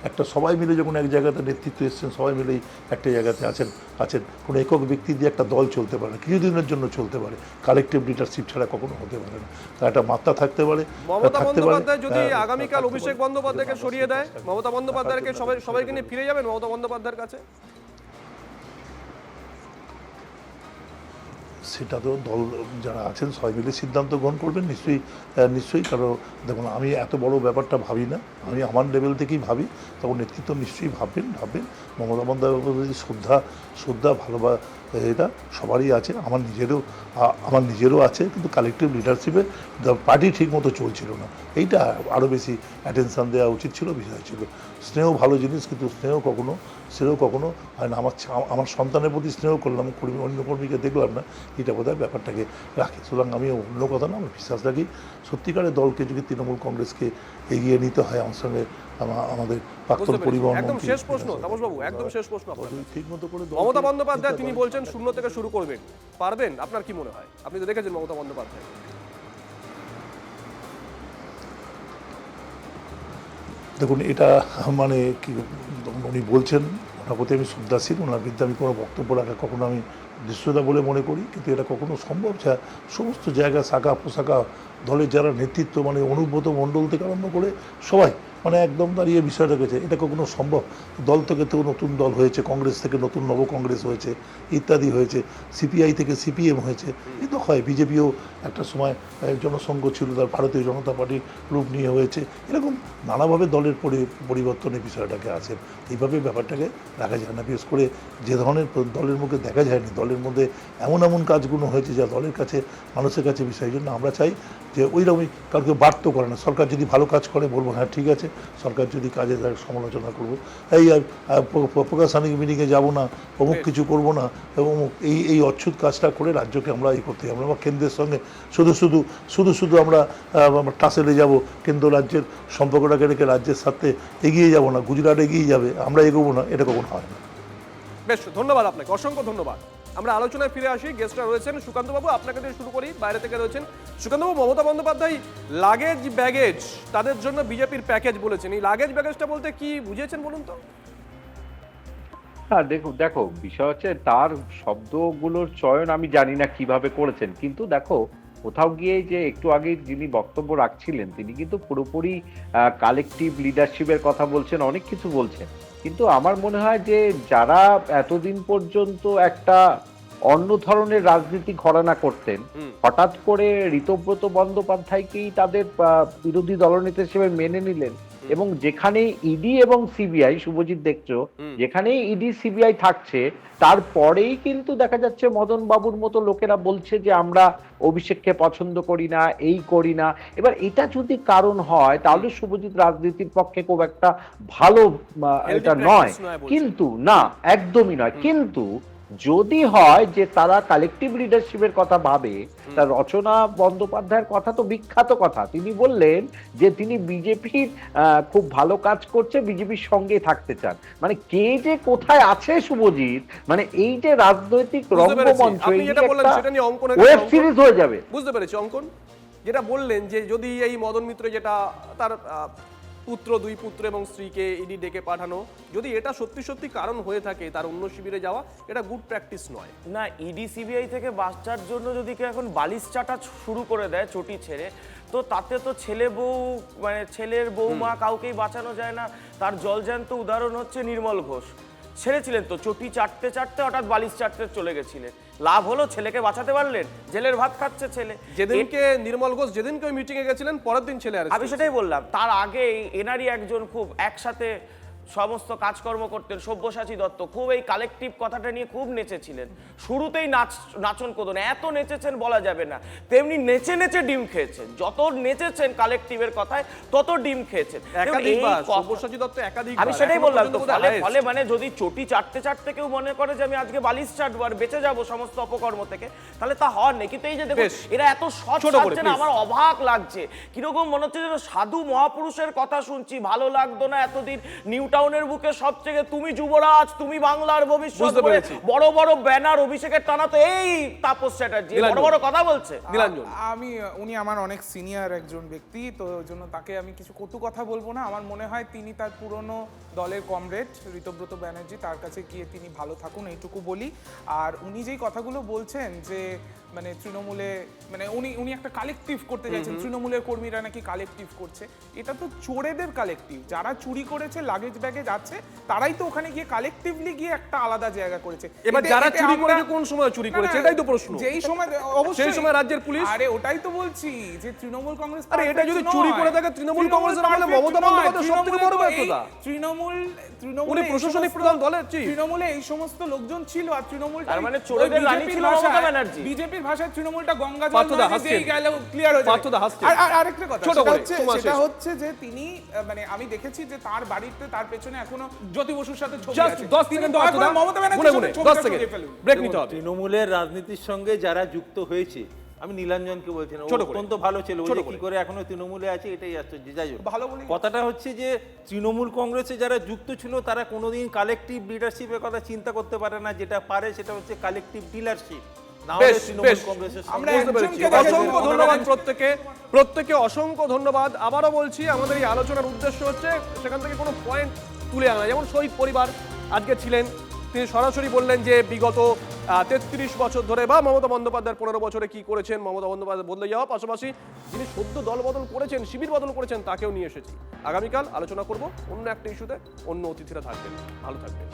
একটা সবাই মিলে যখন এক জায়গাতে নেতৃত্ব এসছেন, সবাই মিলেই একটা জায়গাতে আছেন, কোনো একক ব্যক্তি দিয়ে একটা দল চলতে পারে না, কিছুদিনের জন্য চলতে পারে, কালেকটিভ লিডারশিপ ছাড়া কখনো হতে পারে না। তার একটা মাত্রা থাকতে পারে। মমতা বন্দ্যোপাধ্যায় যদি আগামীকাল অভিষেক বন্দ্যোপাধ্যায়কে সরিয়ে দেয়, মমতা বন্দ্যোপাধ্যায়কে সবাইকে নিয়ে ফিরে যাবেন মমতা বন্দ্যোপাধ্যায়ের কাছে? সেটা তো দল যারা আছেন সবাই মিলে সিদ্ধান্ত গ্রহণ করবেন নিশ্চয়ই। কারণ দেখুন, আমি এত বড় ব্যাপারটা ভাবি না, আমি আমার লেভেল থেকেই ভাবি, তখন নেতৃত্ব নিশ্চয়ই ভাববেন। মমতা বন্দ্যোপাধ্যায়ের শ্রদ্ধা ভালোবাসা এটা সবারই আছে, আমার নিজেরও আছে, কিন্তু কালেকটিভ লিডারশিপে পার্টি ঠিকমতো চলছিল না, এইটা আরও বেশি অ্যাটেনশান দেওয়া উচিত ছিল, বিষয় ছিল। স্নেহ ভালো জিনিস, কিন্তু স্নেহ কখনো হয় না। আমার সন্তানের প্রতি স্নেহ করলাম, অন্য কর্মীকে দেখলাম না, এটা বোধহয় ব্যাপারটাকে রাখি। সুতরাং আমি অন্য কথা না, আমি বিশ্বাস রাখি সত্যিকারের দলকে যদি তৃণমূল কংগ্রেসকে এগিয়ে নিতে হয়, আমার সঙ্গে আমাদের প্রাক্তন পরিবহন একদম শেষ প্রশ্ন তাপসবাবু, একদম শেষ প্রশ্ন। ঠিকমতো করে মমতা বন্দ্যোপাধ্যায় তিনি বলছেন শূন্য থেকে শুরু করবেন, পারবেন? আপনার কি মনে হয়? আপনি তো দেখেছেন মমতা বন্দ্যোপাধ্যায়। দেখুন, এটা কি উনি বলছেন, ওনার প্রতি আমি শ্রদ্ধাশীল, ওনার বিরুদ্ধে আমি কোনো বক্তব্য রাখা কখনো আমি দৃশ্যতা বলে মনে করি, কিন্তু এটা কখনো সম্ভব যা সমস্ত জায়গা শাখা পোশাখা দলের যারা নেতৃত্ব, অনুব্রত মণ্ডল থেকে আরম্ভ করে সবাই একদম দাঁড়িয়ে বিষয় রেখেছে, এটা কখনো সম্ভব? দল থেকে তো নতুন দল হয়েছে, কংগ্রেস থেকে নতুন নব কংগ্রেস হয়েছে, ইত্যাদি হয়েছে, সিপিআই থেকে সিপিএম হয়েছে, কিন্তু হয় বিজেপিও একটা সময় জনসংঘ ছিল, তার ভারতীয় জনতা পার্টির রূপ নিয়ে হয়েছে, এরকম নানাভাবে দলের পরিবর্তনের বিষয়টাকে আছে। এইভাবে ব্যাপারটাকে রাখা যায় না, বিশেষ করে যে ধরনের দলের মুখে দেখা যায়নি, দলের মধ্যে এমন কাজগুলো হয়েছে যা দলের কাছে, মানুষের কাছে বিষয়ের জন্য আমরা চাই যে ওইরকমই কাউকে বার্তা করে না। সরকার যদি ভালো কাজ করে বলবো হ্যাঁ ঠিক আছে, সরকার যদি কাজে তার সমালোচনা করবো, প্রকাশানিক মিটিংয়ে যাবো না, অমুক কিছু করবো না, এবং এই অচ্ছুত কাজটা করে রাজ্যকে আমরা করতে হবে। আমরা কেন্দ্রের সঙ্গে শুধু আমরা টাসেলে যাব, কেন্দ্র রাজ্যের সম্পর্কটাকে রেখে রাজ্যের সাথে এগিয়ে যাব না, গুজরাট এগিয়ে যাবে, আমরা এগোবো না, এটা কখনো হয় না। বেশ, ধন্যবাদ আপনাকে, অসংখ্য ধন্যবাদ। আমরা আলোচনায় ফিরে আসি। গেস্টরা রয়েছেন সুকান্ত বাবু, আপনাকে দিয়ে শুরু করি, বাইরে থেকে রয়েছেন সুকান্ত বাবু। মমতা বন্দ্যোপাধ্যায় লাগেজ ব্যাগেজ তাদের জন্য বিজেপির প্যাকেজ বলেছেন, এই লাগেজ ব্যাগেজটা বলতে কি বুঝিয়েছেন বলুন তো? হ্যাঁ, দেখো বিষয় হচ্ছে তার শব্দগুলোর চয়ন আমি জানি না কিভাবে করেছেন, কিন্তু দেখো কোথাও গিয়ে যে একটু আগে যিনি বক্তব্য রাখছিলেন তিনি কিন্তু পুরোপুরি কালেকটিভ লিডারশিপের কথা বলছেন, অনেক কিছু বলছেন, কিন্তু আমার মনে হয় যে যারা এতদিন পর্যন্ত একটা অন্য ধরনের রাজনীতি ঘরানা করতেন, হঠাৎ করে ঋতব্রত বন্দ্যোপাধ্যায়কেই তাদের বিরোধী দলনেতা হিসেবে মেনে নিলেন, এবং যেখানে ইডি এবং সিবিআই, শুভজিৎ দেখছো, যেখানে ইডি সিবিআই থাকছে, তারপরেই কিন্তু দেখা যাচ্ছে মদন বাবুর মতো লোকেরা বলছে যে আমরা অভিষেককে পছন্দ করি না, এই করি না। এবার এটা যদি কারণ হয় তাহলে শুভজিৎ রাজনীতির পক্ষে খুব একটা ভালো এটা নয়, কিন্তু না, একদমই নয়। কিন্তু যদি হয় যে তারা কালেকটিভ লিডারশিপের কথা ভাবে, তা রচনা বন্দ্যোপাধ্যায়ের কথা তো বিখ্যাত কথা, তিনি বললেন যে তিনি বিজেপির খুব ভালো কাজ করছে, বিজেপির সঙ্গে থাকতে চান। মানে কে যে কোথায় আছে শুভজিৎ, মানে এই যে রাজনৈতিক বুঝতে পেরেছি। রঙ্গমঞ্চ আপনি এই যেটা বললেন সেটা নিয়ে অঙ্কন একটা ওয়েব অঙ্কন- সিরিজ হয়ে যাবে। বুঝতে পেরেছি অঙ্কন যেটা বললেন যে যদি এই মদন মিত্র যেটা তার পুত্র, দুই পুত্র এবং স্ত্রীকে ইডি ডেকে পাঠানো, যদি এটা সত্যি সত্যি কারণ হয়ে থাকে তার অন্য শিবিরে যাওয়া, এটা গুড প্র্যাকটিস নয়। না, ইডি সিবিআই থেকে বাঁচার জন্য যদি কেউ এখন বালিশ চাটা শুরু করে দেয় চটি ছেড়ে, তো তাতে তো ছেলে বউ মানে ছেলের বৌমা কাউকেই বাঁচানো যায় না। তার জলজ্যান্ত উদাহরণ হচ্ছে নির্মল ঘোষ। ছেড়েছিলেন তো চটি চাটতে চাটতে হঠাৎ বালিশ চাটতে চলে গেছিলেন, লাভ হলো? ছেলেকে বাঁচাতে পারলেন? জেলের ভাত খাচ্ছে ছেলে। যেদিনকে নির্মল ঘোষ যেদিনকে ওই মিটিং এ গেছিলেন পরের দিন ছেলে arrest আমি হয়েছে। সেটাই বললাম, তার আগে এনারই একজন খুব একসাথে সমস্ত কাজকর্ম করতেন, সব্যসাচী দত্ত, খুব এই কালেকটিভ কথাটা নিয়ে খুব নেচেছিলেন। শুরুতেই নাচন কোদন এত নেচেছেন বলা যাবে না, তেমনি নেচে নেচে ডিম খেয়েছেন। যত নেচেছেন কালেকটিভের কথায় তত ডিম খেয়েছেন। একাধিকবার সব্যসাচী দত্ত একাধিকবার, আমি সেটাই এখনো বললাম তো, পর্যন্ত বোধহয় ফলে highest। ফলে মানে যদি চটি চাটতে চাটতে কেউ মনে করে যে আমি আজকে বালিশ চাটবো আর বেঁচে যাবো সমস্ত অপকর্ম থেকে, তাহলে তা হওয়ার নেই। কিন্তু এই যে দেখুন বেশ। এরা এত সৎ ছোট করে, সাজছে না, please। আমার অবাক লাগছে। কিরকম মনে হচ্ছে যেন সাধু মহাপুরুষের কথা শুনছি। ভালো লাগতো না এতদিন নিউ টাউনের বুকে সব থেকে তুমি যুবরাজ, তুমি বাংলার ভবিষ্যৎ বুঝতে বলে পেরেছি। বড় বড় ব্যানার অভিষেকের টানা তো এই তাপস চ্যাটার্জি বড় নীলাঞ্জন। বড় কথা বলছে। নীলাঞ্জন, উনি আমার অনেক সিনিয়র একজন ব্যক্তি, তো ওই জন্য তাকে আমি কিছু কটু কথা বলবো না। আমার মনে হয় তিনি তার পুরনো দলের কমরেড ঋতব্রত ব্যানার্জি, তার কাছে গিয়ে তিনি ভালো থাকুন এইটুকু বলি। আর উনি যেই কথাগুলো বলছেন যে মানে তৃণমূলে মানে উনি একটা কালেকটিভ করতে চাইছেন, তৃণমূলের কর্মীরা নাকি কালেকটিভ করছে, এটা তো চোরেদের কালেকটিভ। যারা চুরি করেছে, লাগেজ ব্যাগেজ আছে, তারাই তো ওখানে গিয়ে কালেকটিভলি গিয়ে একটা আলাদা জায়গা করেছে। এবার যারা চুরি করেছে কোন সময় চুরি করেছে এটাই তো প্রশ্ন। যেই সময় অবশ্যই সেই সময় রাজ্যের পুলিশ। আরে ওটাই তো বলছি যে তৃণমূল কংগ্রেস আরে এটা যদি চুরি করে থাকে তৃণমূল কংগ্রেসের আমলে মমতা বন্দ্যোপাধ্যায় সবথেকে বড় ব্যর্থতা। উনি প্রশাসনিক প্রধান দলের চিফ। তৃণমূলে এই সমস্ত লোকজন ছিল, আর তৃণমূল তার মানে চোরেদের রানী ছিল মমতা ব্যানার্জি। বিজেপির ভাষায় তৃণমূলটা গঙ্গা জল পার্থদা নয় যে হাসছেন। যেই গেল ক্লিয়ার হয়ে পার্থদা যাবে। হাসছেন। আর আরেকটা কথা ছোট করে, সময় সেটা শেষ। হচ্ছে যে তিনি মানে আমি দেখেছি যে তার বাড়িতে তার পেছনে এখনো জ্যোতি বসুর সাথে ছবি জাস্ট আছে। 10 তিনি সেকেন্ড দয়া করে মমতা ব্যানার্জির সাথে ছবিটা 10 সেকেন্ড সরিয়ে ফেলুন। ব্রেক নিতে হবে। তৃণমূলের রাজনীতির সঙ্গে যারা যুক্ত হয়েছে, আমি নীলাঞ্জনকে বলছি না, ও ছোট করে। অত্যন্ত ভালো ছিল, ও ছোট যে করে। কি করে এখনো তৃণমূলে আছে এটাই আশ্চর্য। যাই হোক, ভালো বলি। কথাটা হচ্ছে যে তৃণমূল কংগ্রেসে যারা যুক্ত ছিল তারা কোনোদিন কালেকটিভ লিডারশিপের কথা চিন্তা করতে পারে না। যেটা পারে সেটা হচ্ছে কালেকটিভ ডিলারশিপ। না হলে বেশ, তৃণমূল বেশ। কংগ্রেসের আমরা সঙ্গে বুঝতে পেরেছি। একজনকে দেখেছি। অসংখ্য ধন্যবাদ প্রত্যেকে অসংখ্য ধন্যবাদ। আবারও বলছি আমাদের এই আলোচনার উদ্দেশ্য হচ্ছে সেখান থেকে কোনো পয়েন্ট তুলে আনা। যেমন শহীদ পরিবার আজকে ছিলেন, তিনি সরাসরি বললেন যে বিগত 33 বছর ধরে বা মমতা বন্দ্যোপাধ্যায়ের 15 বছরে কি করেছেন, মমতা বন্দ্যোপাধ্যায় বদলে যাওয়া, পাশাপাশি যিনি সদ্য দল বদল করেছেন, শিবির বদল করেছেন, তাকেও নিয়ে এসেছি। আগামীকাল আলোচনা করব অন্য একটা ইস্যুতে, অন্য অতিথিরা থাকবেন। ভালো থাকবেন।